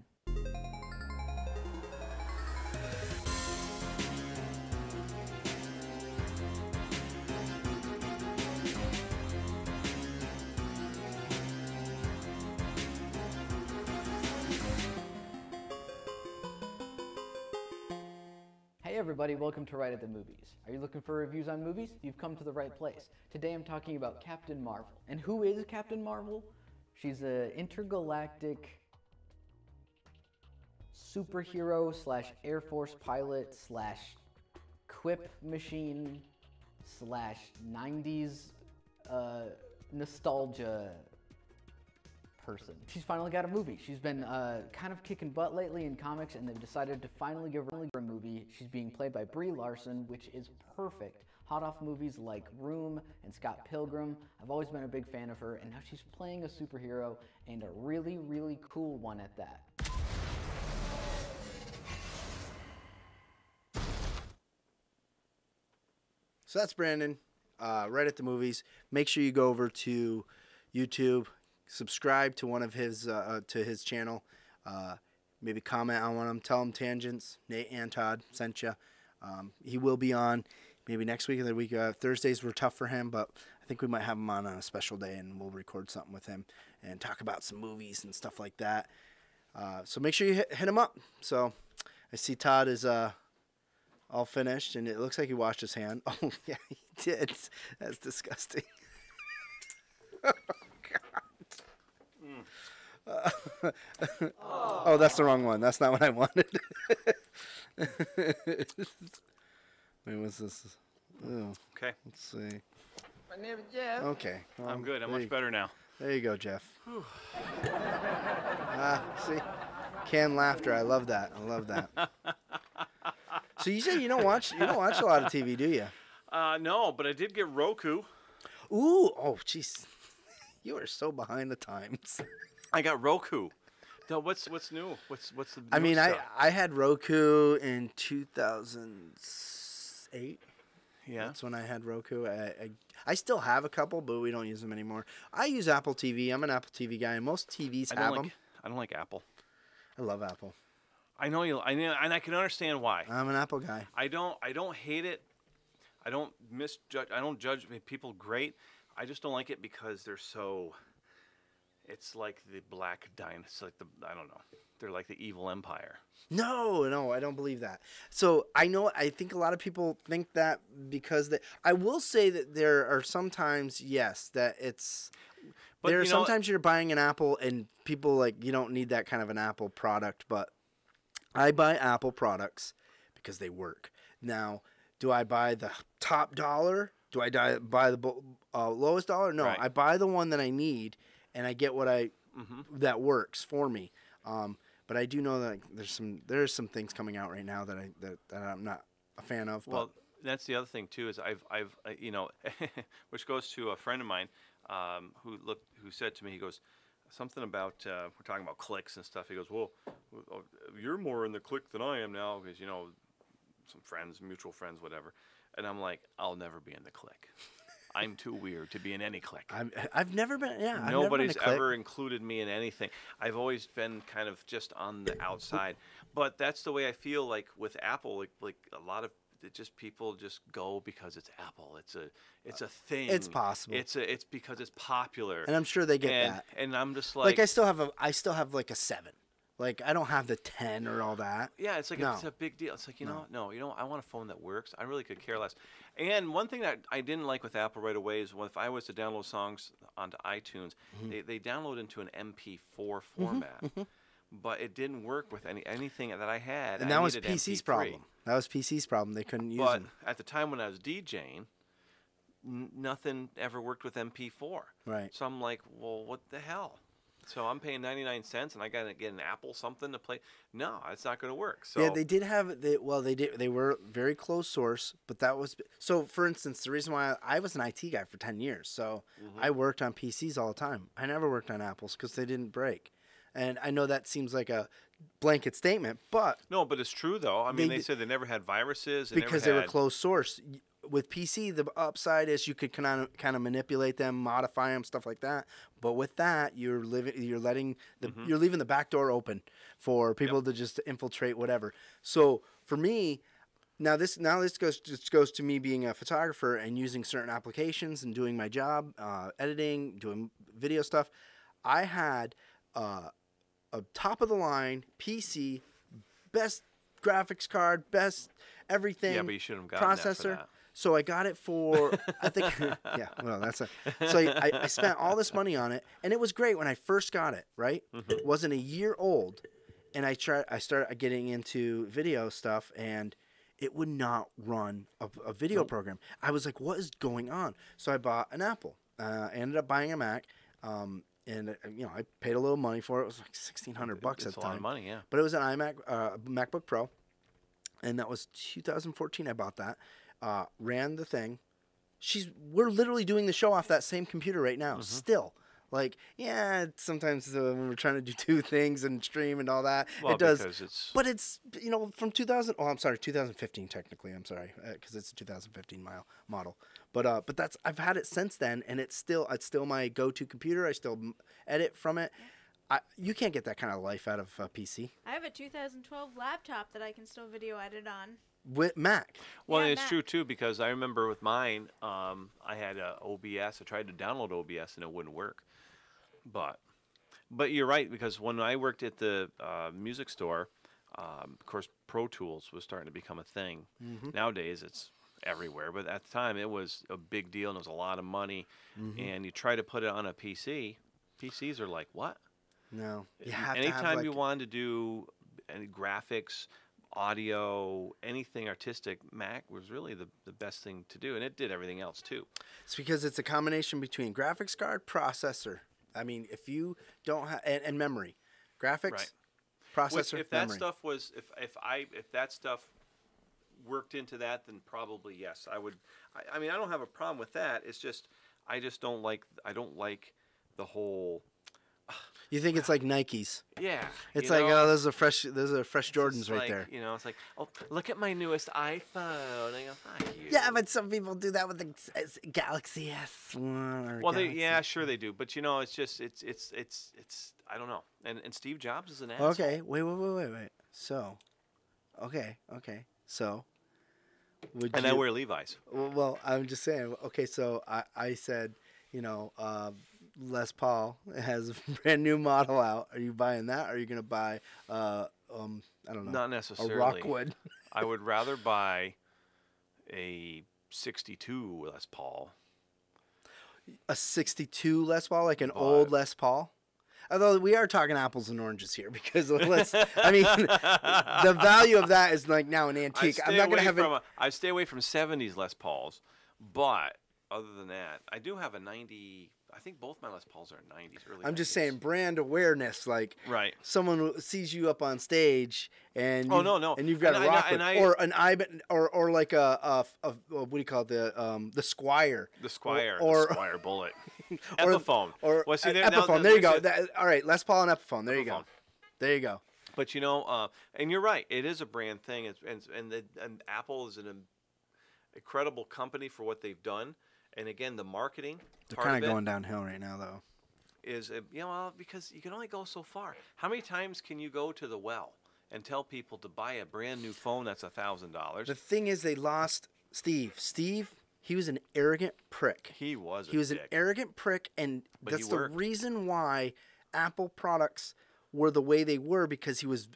Hey everybody, welcome to Right at the Movies. Are you looking for reviews on movies? You've come to the right place. Today I'm talking about Captain Marvel. And who is Captain Marvel? She's an intergalactic superhero slash Air Force pilot slash quip machine slash 90s nostalgia person. She's finally got a movie. She's been kind of kicking butt lately in comics, and they've decided to finally give her a movie. She's being played by Brie Larson, which is perfect. Hot off movies like Room and Scott Pilgrim. I've always been a big fan of her, and now she's playing a superhero, and a really, really cool one at that. So that's Brandon, Right at the Movies. Make sure you go over to YouTube, subscribe to one of his to his channel, maybe comment on one of them, tell him Tangents, Nate and Todd sent you. He will be on maybe next week or the week. Thursdays were tough for him, but I think we might have him on a special day, and we'll record something with him and talk about some movies and stuff like that. So make sure you hit him up. So I see Todd is all finished, and it looks like he washed his hand. Oh, yeah, he did. That's disgusting. Oh, God. Oh, that's the wrong one. That's not what I wanted. Wait, what's this? Oh, Okay. let's see. My name is Jeff. Okay. Well, I'm good. I'm there much you- better now. There you go, Jeff. See? Canned laughter. I love that. I love that. So you say you don't watch a lot of TV, do you? No, but I did get Roku. Ooh, oh, jeez. You are so behind the times. I got Roku. No, what's new? What's the I new mean, stuff? I had Roku in 2008. Yeah. That's when I had Roku. I still have a couple, but we don't use them anymore. I use Apple TV. I'm an Apple TV guy, and most TVs have them. I don't like Apple. I love Apple. I know you. I know, and I can understand why. I'm an Apple guy. I don't hate it. I don't misjudge. I don't judge people great. I just don't like it because they're so. It's like the black dynasty. Like I don't know. They're like the evil empire. No, I don't believe that. So I think a lot of people think that because I will say that there are sometimes, yes, that it's. But there are you know, sometimes you're buying an Apple and people like you don't need that kind of an Apple product, but I buy Apple products because they work. Now, do I buy the top dollar? Do I buy the lowest dollar? No, Right. I buy the one that I need, and I get what that works for me. But I do know that there's some things coming out right now that I'm not a fan of. Well, that's the other thing too is I've you know, which goes to a friend of mine who said to me, he goes something about we're talking about clicks and stuff. He goes, well, you're more in the click than I am now because you know some friends, mutual friends, whatever. And I'm like, I'll never be in the clique. I'm too weird to be in any clique. I've never been. Yeah, I've Nobody's never been a clique. ever included me in anything. I've always been kind of just on the outside. But that's the way I feel like with Apple. Like a lot of people just go because it's Apple. It's a thing. It's possible. It's because it's popular. And I'm sure they get that. And I'm just like I still have like a 7. Like I don't have the 10 or all that. yeah, it's like it's a big deal. It's like I want a phone that works. I really could care less. And one thing that I didn't like with Apple right away is if I was to download songs onto iTunes, they download into an MP4 format. But it didn't work with anything that I had. And that was PC's problem. That was PC's problem. They couldn't use them. But at the time when I was DJing, nothing ever worked with MP4. Right. So I'm like, well, what the hell? So I'm paying 99 cents, and I got to get an Apple something to play. No, it's not going to work. So yeah, they did have they were very closed source, but that was so. For instance, the reason why I was an IT guy for 10 years, so I worked on PCs all the time. I never worked on Apples because they didn't break. And I know that seems like a blanket statement, but no, but it's true though. I mean, they said they never had viruses because they were closed source. With PC, the upside is you could kind of manipulate them, modify them, stuff like that. But with that, you're leaving the back door open for people to just infiltrate whatever. So for me, now this goes to me being a photographer and using certain applications and doing my job, editing, doing video stuff. I had a top of the line PC, best graphics card, best everything. Yeah, but you shouldn't have gotten that for processor. that. So I got it for, I think, yeah, well, so I spent all this money on it, and it was great when I first got it, right? It wasn't a year old, and I started getting into video stuff, and it would not run a video program. I was like, what is going on? So I bought an Apple. I ended up buying a Mac, and, I paid a little money for it. It was like $1,600 at the time. It's a lot of money, yeah. But it was an iMac, MacBook Pro, and that was 2014 I bought that. Ran the thing. We're literally doing the show off that same computer right now. Still, like, yeah, sometimes when we're trying to do two things and stream and all that, Well, it does. because But it's from 2000. Oh, I'm sorry, 2015 technically. I'm sorry because it's a 2015 model. But I've had it since then, and it's still my go-to computer. I still edit from it. You can't get that kind of life out of a PC. I have a 2012 laptop that I can still video edit on. With Mac. Well, Yeah, and it's Mac. true too because I remember with mine, I had OBS. I tried to download OBS and it wouldn't work. But you're right because when I worked at the music store, of course, Pro Tools was starting to become a thing. Nowadays, it's everywhere, but at the time, it was a big deal and it was a lot of money. And you try to put it on a PC. PCs are like what? No. You have Anytime to have, you want to do any graphics, audio, anything artistic, Mac was really the best thing to do, and it did everything else too. It's because it's a combination between graphics card, processor. I mean, if you don't have and memory, graphics, Right. processor, If that memory. stuff was if that stuff worked into that, then probably yes, I would. I mean, I don't have a problem with that. It's just I don't like the whole. You think it's like Nikes? Yeah, It's you like, know? oh, those are fresh Jordans It's right like, there. You know, it's like, oh, look at my newest iPhone. I go, fuck you. Yeah, but some people do that with the Galaxy S1 or Well, Galaxy. sure they do, but it's just it's I don't know. And Steve Jobs is an asshole. Okay, wait. So, okay. So, And I wear Levi's. Well, I'm just saying. Okay, so I said, Les Paul has a brand new model out. Are you buying that? Or are you gonna buy, I don't know, Not necessarily. a Rockwood? I would rather buy a 62 Les Paul. A 62 Les Paul, like an old Les Paul. Although we are talking apples and oranges here, because the value of that is like now an antique. I'm not gonna have it. I stay away from 70s Les Pauls, but other than that, I do have a 90. I think both my Les Pauls are 90s. Early. I'm just 90s. saying brand awareness, like Right. someone sees you up on stage and no. and you've got And a I- Rockwood and I- or an Ivan or like a what do you call it, the Squire, The Squire, or the Squire Bullet, or- Epiphone. or well, see, Epiphone. There you go. there's All right, Les Paul and Epiphone. There you go. Epiphone. There you go. But and you're right. It is a brand thing, and Apple is an incredible company for what they've done. And again, the marketing They're part kind of of it going downhill right now, though. is because you can only go so far. How many times can you go to the well and tell people to buy a brand new phone that's $1,000? The thing is, they lost Steve. Steve, he was an arrogant prick. He was. He was an arrogant prick, and But he that's the worked. reason why Apple products were the way they were, because he was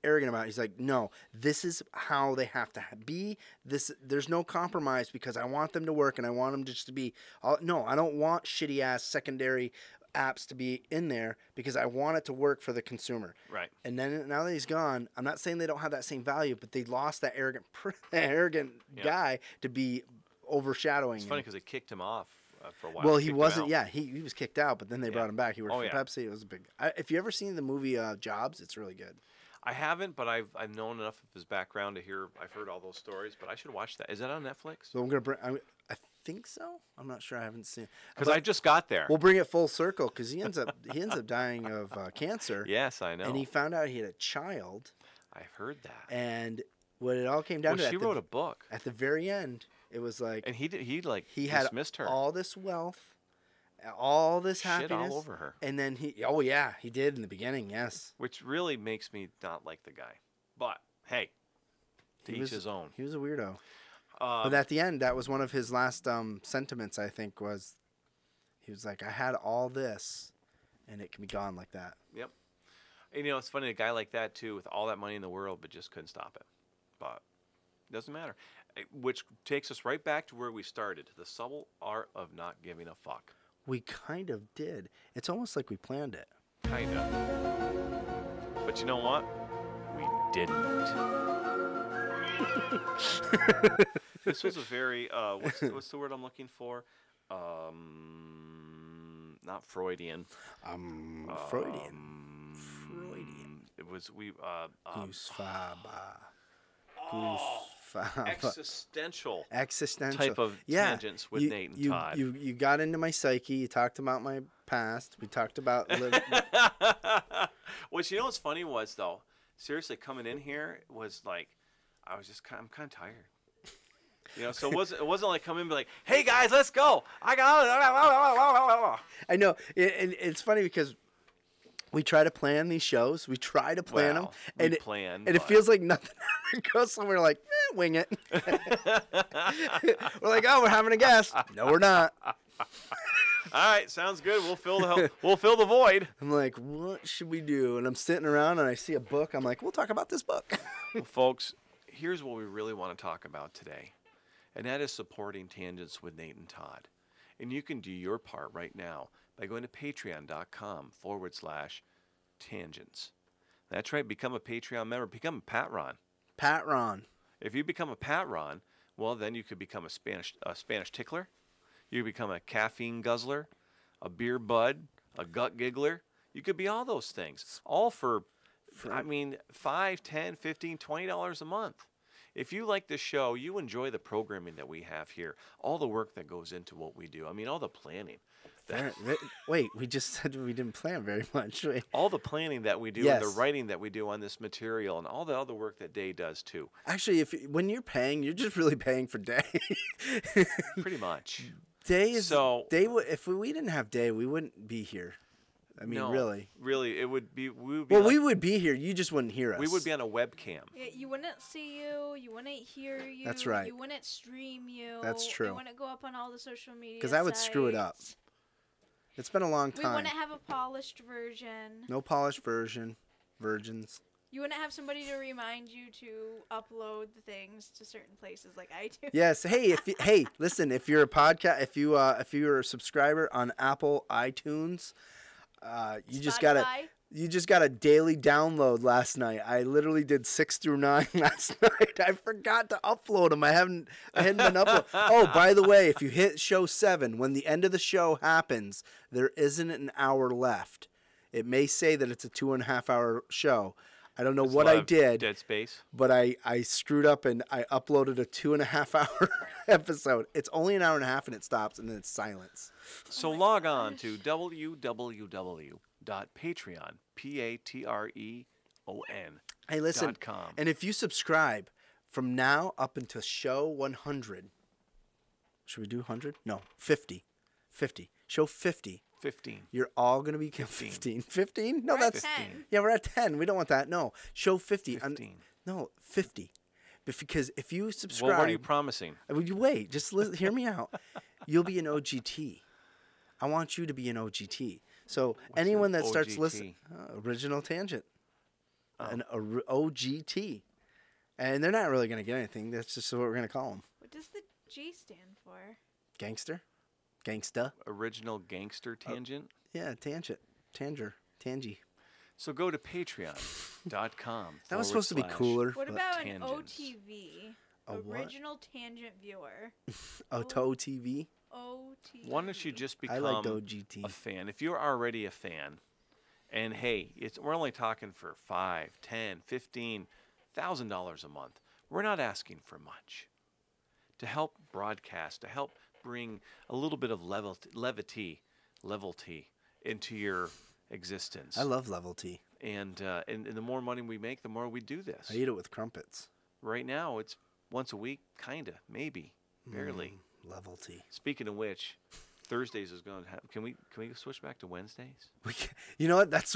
arrogant about it. He's like, no, this is how they have to be. There's no compromise, because I want them to work and I want them just to be. No, I don't want shitty ass secondary apps to be in there, because I want it to work for the consumer. Right. And then now that he's gone, I'm not saying they don't have that same value, but they lost that arrogant guy to be overshadowing. It's him. funny because they kicked him off for a while. Well, he Kicked him wasn't. out. Yeah, he was kicked out, but then they brought him back. He worked Oh, for yeah. Pepsi. It was a big. If you ever seen the movie Jobs, it's really good. I haven't, but I've known enough of his background to hear. I've heard all those stories, but I should watch that. Is that on Netflix? So I'm gonna bring. I think so. I'm not sure. I haven't seen. Because I just got there. We'll bring it full circle, because he ends up dying of cancer. Yes, I know. And he found out he had a child, I've heard that. and what it all came down Well, to. she wrote a book, At the very end, it was like and he had dismissed her. all this wealth, all this Shit happiness, all over her, and then he did in the beginning. Yes, which really makes me not like the guy. But hey, to He each was- his own. he was a weirdo. But at the end, that was one of his last sentiments, I think, was he was like, I had all this, and it can be gone like that. Yep. And, it's funny, a guy like that too, with all that money in the world, but just couldn't stop it. But Doesn't matter. Which takes us right back to where we started, the subtle art of not giving a fuck. We kind of did. It's almost like we planned it. Kind of. But you know what? We didn't. This was a very, what's the word I'm looking for? Not Freudian. Freudian. It was, existential type of tangents with Nate and Todd. You got into my psyche. You talked about my past. We talked about What you know what's funny was, though, seriously, coming in here was like, I'm kind of tired. You know, so it wasn't like come in and be like, hey guys, let's go. I know. It's funny because we try to plan these shows. We try to plan them, and it feels like nothing ever goes. So we're like, wing it. We're like, oh, we're having a guest. No, we're not. All right, sounds good. We'll fill the void. I'm like, what should we do? And I'm sitting around and I see a book. I'm like, we'll talk about this book. Well, folks, here's what we really want to talk about today, and that is supporting Tangents with Nate and Todd. And you can do your part right now by going to patreon.com/tangents. That's right. Become a Patreon member. Become a Patron. Patron. If you become a Patron, well, then you could become a Spanish tickler. You could become a caffeine guzzler, a beer bud, a gut giggler. You could be all those things. All for I mean, $5, $10, $15, $20 a month. If you like this show, you enjoy the programming that we have here, all the work that goes into what we do. I mean, all the planning. Wait, we just said we didn't plan very much. Wait. All the planning that we do and the writing that we do on this material and all the other work that Day does too. Actually, when you're paying, you're just really paying for Day. Pretty much. Day is Day. If we didn't have Day, we wouldn't be here. I mean, no, really, it would be. We would be. Well, we would be here. You just wouldn't hear us. We would be on a webcam. Yeah, you wouldn't see you. You wouldn't hear you. That's right. You wouldn't stream you. That's true. You wouldn't go up on all the social media. Because I would screw it up. It's been a long time. We wouldn't have a polished version. No polished virgins. You wouldn't have somebody to remind you to upload the things to certain places like I do. Yes. Hey, listen. If you're a podcast, if you're a subscriber on Apple iTunes. You just got a daily download last night. I literally did 6 through 9 last night. I forgot to upload them. I hadn't been uploaded. Oh, by the way, if you hit show 7, when the end of the show happens, there isn't an hour left. It may say that it's a 2.5 hour show. I don't know what I did. Dead space. But I screwed up and I uploaded a 2.5 hour episode. It's only an hour and a half and it stops and then it's silence. So log on to www.patreon, Patreon, Hey, listen, and if you subscribe from now up until show 100, should we do 100? No, 50. Show 50. 15. You're all going to be 15. 15? No, that's 10. Yeah, we're at 10. We don't want that. No, show 50. 15. No, 50. Because if you subscribe. Well, what are you promising? Would you wait? Just hear me out. You'll be an OGT. I want you to be an OGT. So what's anyone that OGT? starts listening, original tangent, an OGT, and they're not really going to get anything. That's just what we're going to call them. What does the G stand for? Gangster, gangsta. Original gangster tangent. Yeah, tangent, tangy. So go to patreon.com. That was supposed to be cooler. What about an tangents. OTV? A what? Original tangent viewer. OTV. OTV. Why don't you just I become like OGT. a fan? If you're already a fan, and hey, we're only talking for $5, $10, $15,000 a month. We're not asking for much. To help broadcast, to help bring a little bit of levity into your existence. I love levelty. And the more money we make, the more we do this. I eat it with crumpets. Right now, it's once a week, kinda, maybe, barely. Levelty. Speaking of which, Thursdays is going to have. Can we switch back to Wednesdays? You know what? That's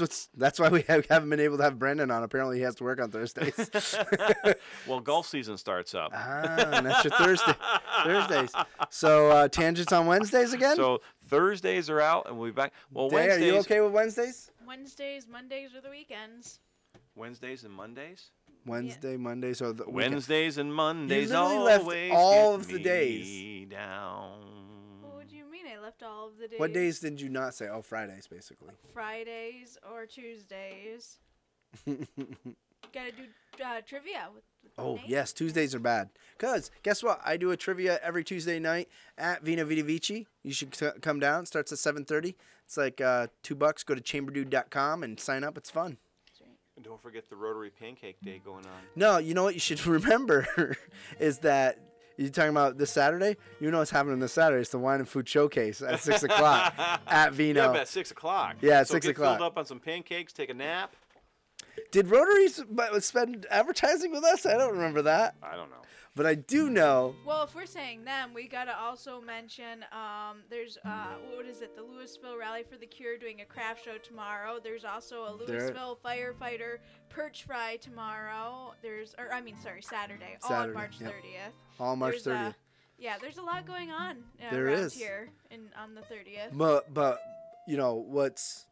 why we haven't been able to have Brendan on. Apparently, he has to work on Thursdays. Well, golf season starts up. And that's your Thursdays. So tangents on Wednesdays again. So Thursdays are out, and we'll be back. Well, Day, Wednesdays. are you okay with Wednesdays? Wednesdays, Mondays, or the weekends. Wednesdays and Mondays. Wednesday, Monday, so the weekend. Wednesdays and Mondays literally left always all get of the me days. down. Well, what do you mean? I left all of the days. What days did you not say? Oh, Fridays, basically. Fridays or Tuesdays. Gotta do trivia with Oh, Nate. yes, Tuesdays are bad. Because, guess what? I do a trivia every Tuesday night at Vina Vita Vici. You should come down. It starts at 7:30. It's like $2. Go to chamberdude.com and sign up. It's fun. And don't forget the Rotary Pancake Day going on. No, you know what you should remember is that you're talking about this Saturday? You know what's happening this Saturday. It's the Wine and Food Showcase at 6 o'clock at Vino. Yeah, at 6 o'clock. Yeah, at so 6 get o'clock. filled up on some pancakes, take a nap. Did Rotary spend advertising with us? I don't remember that. I don't know. But I do know. Well, if we're saying them, we gotta also mention there's what is it? The Louisville Rally for the Cure doing a craft show tomorrow. There's also a Louisville firefighter perch fry tomorrow. Saturday. All on March 30th. All March There's, 30th. Yeah, there's a lot going on There around is. here on the 30th. But you know what's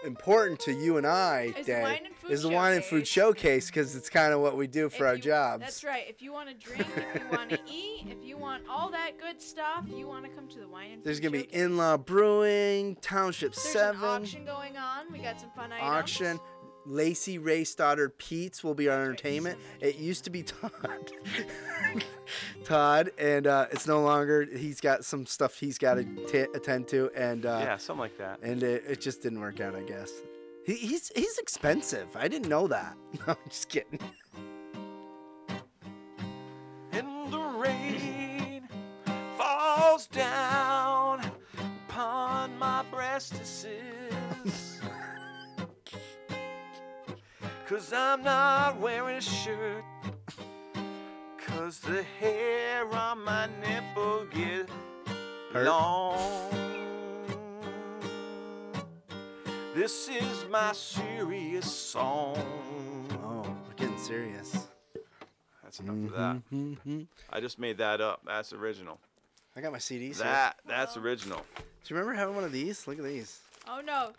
important to you and I, Is the Dad, Wine and Food is the Wine and Food Showcase because it's kind of what we do for our jobs. That's right. If you want to drink, if you want to eat, if you want all that good stuff, you want to come to the Wine and There's Food gonna be Showcase. In-Law Brewing, Township There's 7 an auction going on. We got some fun items. auction. Lacey Ray Stoddard Pete's will be our entertainment. It used to be Todd, and it's no longer. He's got some stuff he's got to attend to, and Yeah, something like that. and it just didn't work out, I guess. He's expensive. I didn't know that. No, I'm just kidding. And the rain falls down upon my breastises. 'Cause I'm not wearing a shirt. 'Cause the hair on my nipple get Hurt? long. This is my serious song. Oh, we're getting serious. That's enough of that. I just made that up. That's original. I got my CDs here. That's original. Do you remember having one of these? Look at these. Oh no.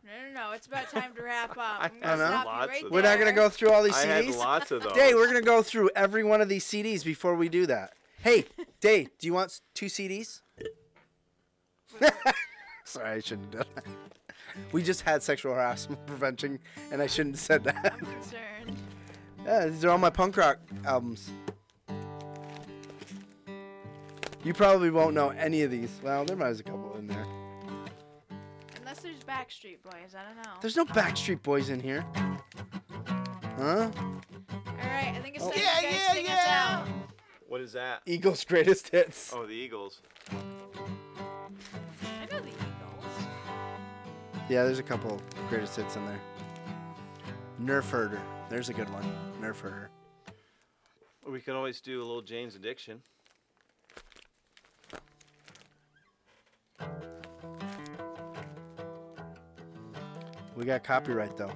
It's about time to wrap up. I'm I gonna know. stop Lots you right of We're not gonna go through all these I had CDs. lots of those. Dave, we're gonna go through every one of these CDs before we do that. Hey, Dave, do you want 2 CDs? Sorry, I shouldn't have done that. We just had sexual harassment prevention, and I shouldn't have said that. I'm concerned. Yeah, these are all my punk rock albums. You probably won't know any of these. Well, there might be a couple in there. Unless there's Backstreet Boys, I don't know. There's no Backstreet Boys in here. Huh? Alright, I think it's time Yeah, you guys sing us out. What is that? Eagles' greatest hits. Oh, the Eagles. I know the Eagles. Yeah, there's a couple greatest hits in there. Nerf Herder. There's a good one. Nerf Herder. We could always do a little Jane's Addiction. We got copyright though.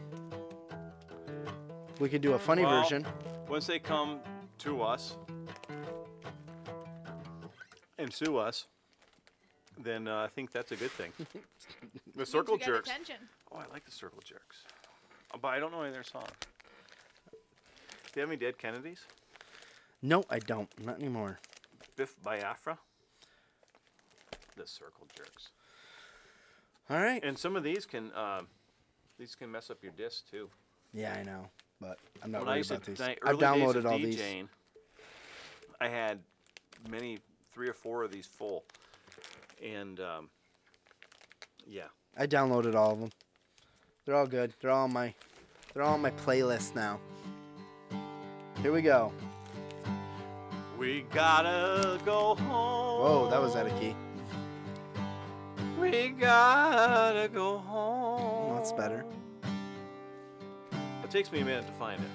We could do a funny Well, version. Once they come to us and sue us, then I think that's a good thing. The Circle We got Jerks. attention. Oh, I like the Circle Jerks. But I don't know any of their songs. Do you have any Dead Kennedys? No, I don't. Not anymore. Biff Biafra? The Circle Jerks. All right. And some of these can mess up your disc too. Yeah, I know, but I'm not When I worried used to, about these. early I've days downloaded of all these. DJing, I had 3 or 4 of these full, and yeah. I downloaded all of them. They're all good. They're all on my playlist now. Here we go. We gotta go home. Whoa, that was out of key. We gotta go home. Oh, that's better. It takes me a minute to find it.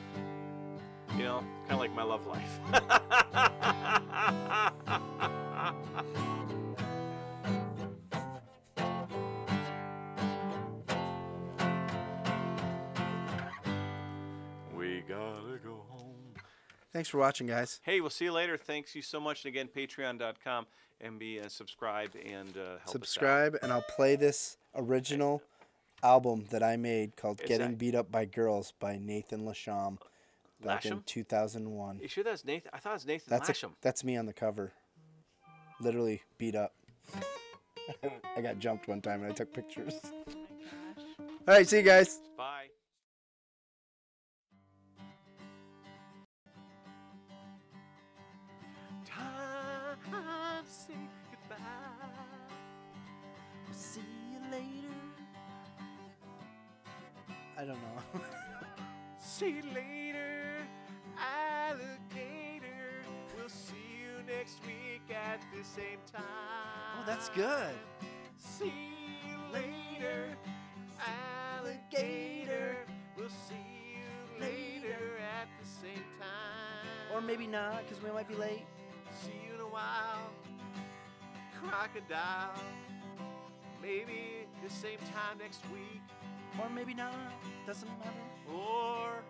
You know, kind of like my love life. We gotta go home. Thanks for watching, guys. Hey, we'll see you later. Thanks you so much. And again, patreon.com and be subscribe and help Subscribe, and I'll play this original album that I made called It's "Getting a- Beat Up by Girls" by Nathan Lasham. back in Lasham? 2001. You sure that's Nathan? I thought it was Nathan Lasham. That's me on the cover. Literally beat up. I got jumped one time and I took pictures. Oh my gosh. All right, see you guys. Bye. Time to say goodbye. See you later. I don't know. See you later, alligator. We'll see you next week at the same time. Oh, that's good. See you later, alligator. We'll see you later at the same time. Or maybe not, because we might be late. See you in a while, crocodile. Maybe the same time next week. Or maybe not. Doesn't matter. Or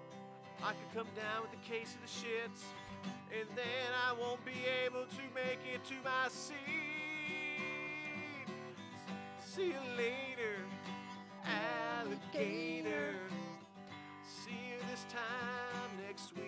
I could come down with a case of the shits, and then I won't be able to make it to my seat. See you later, alligator. See you this time next week.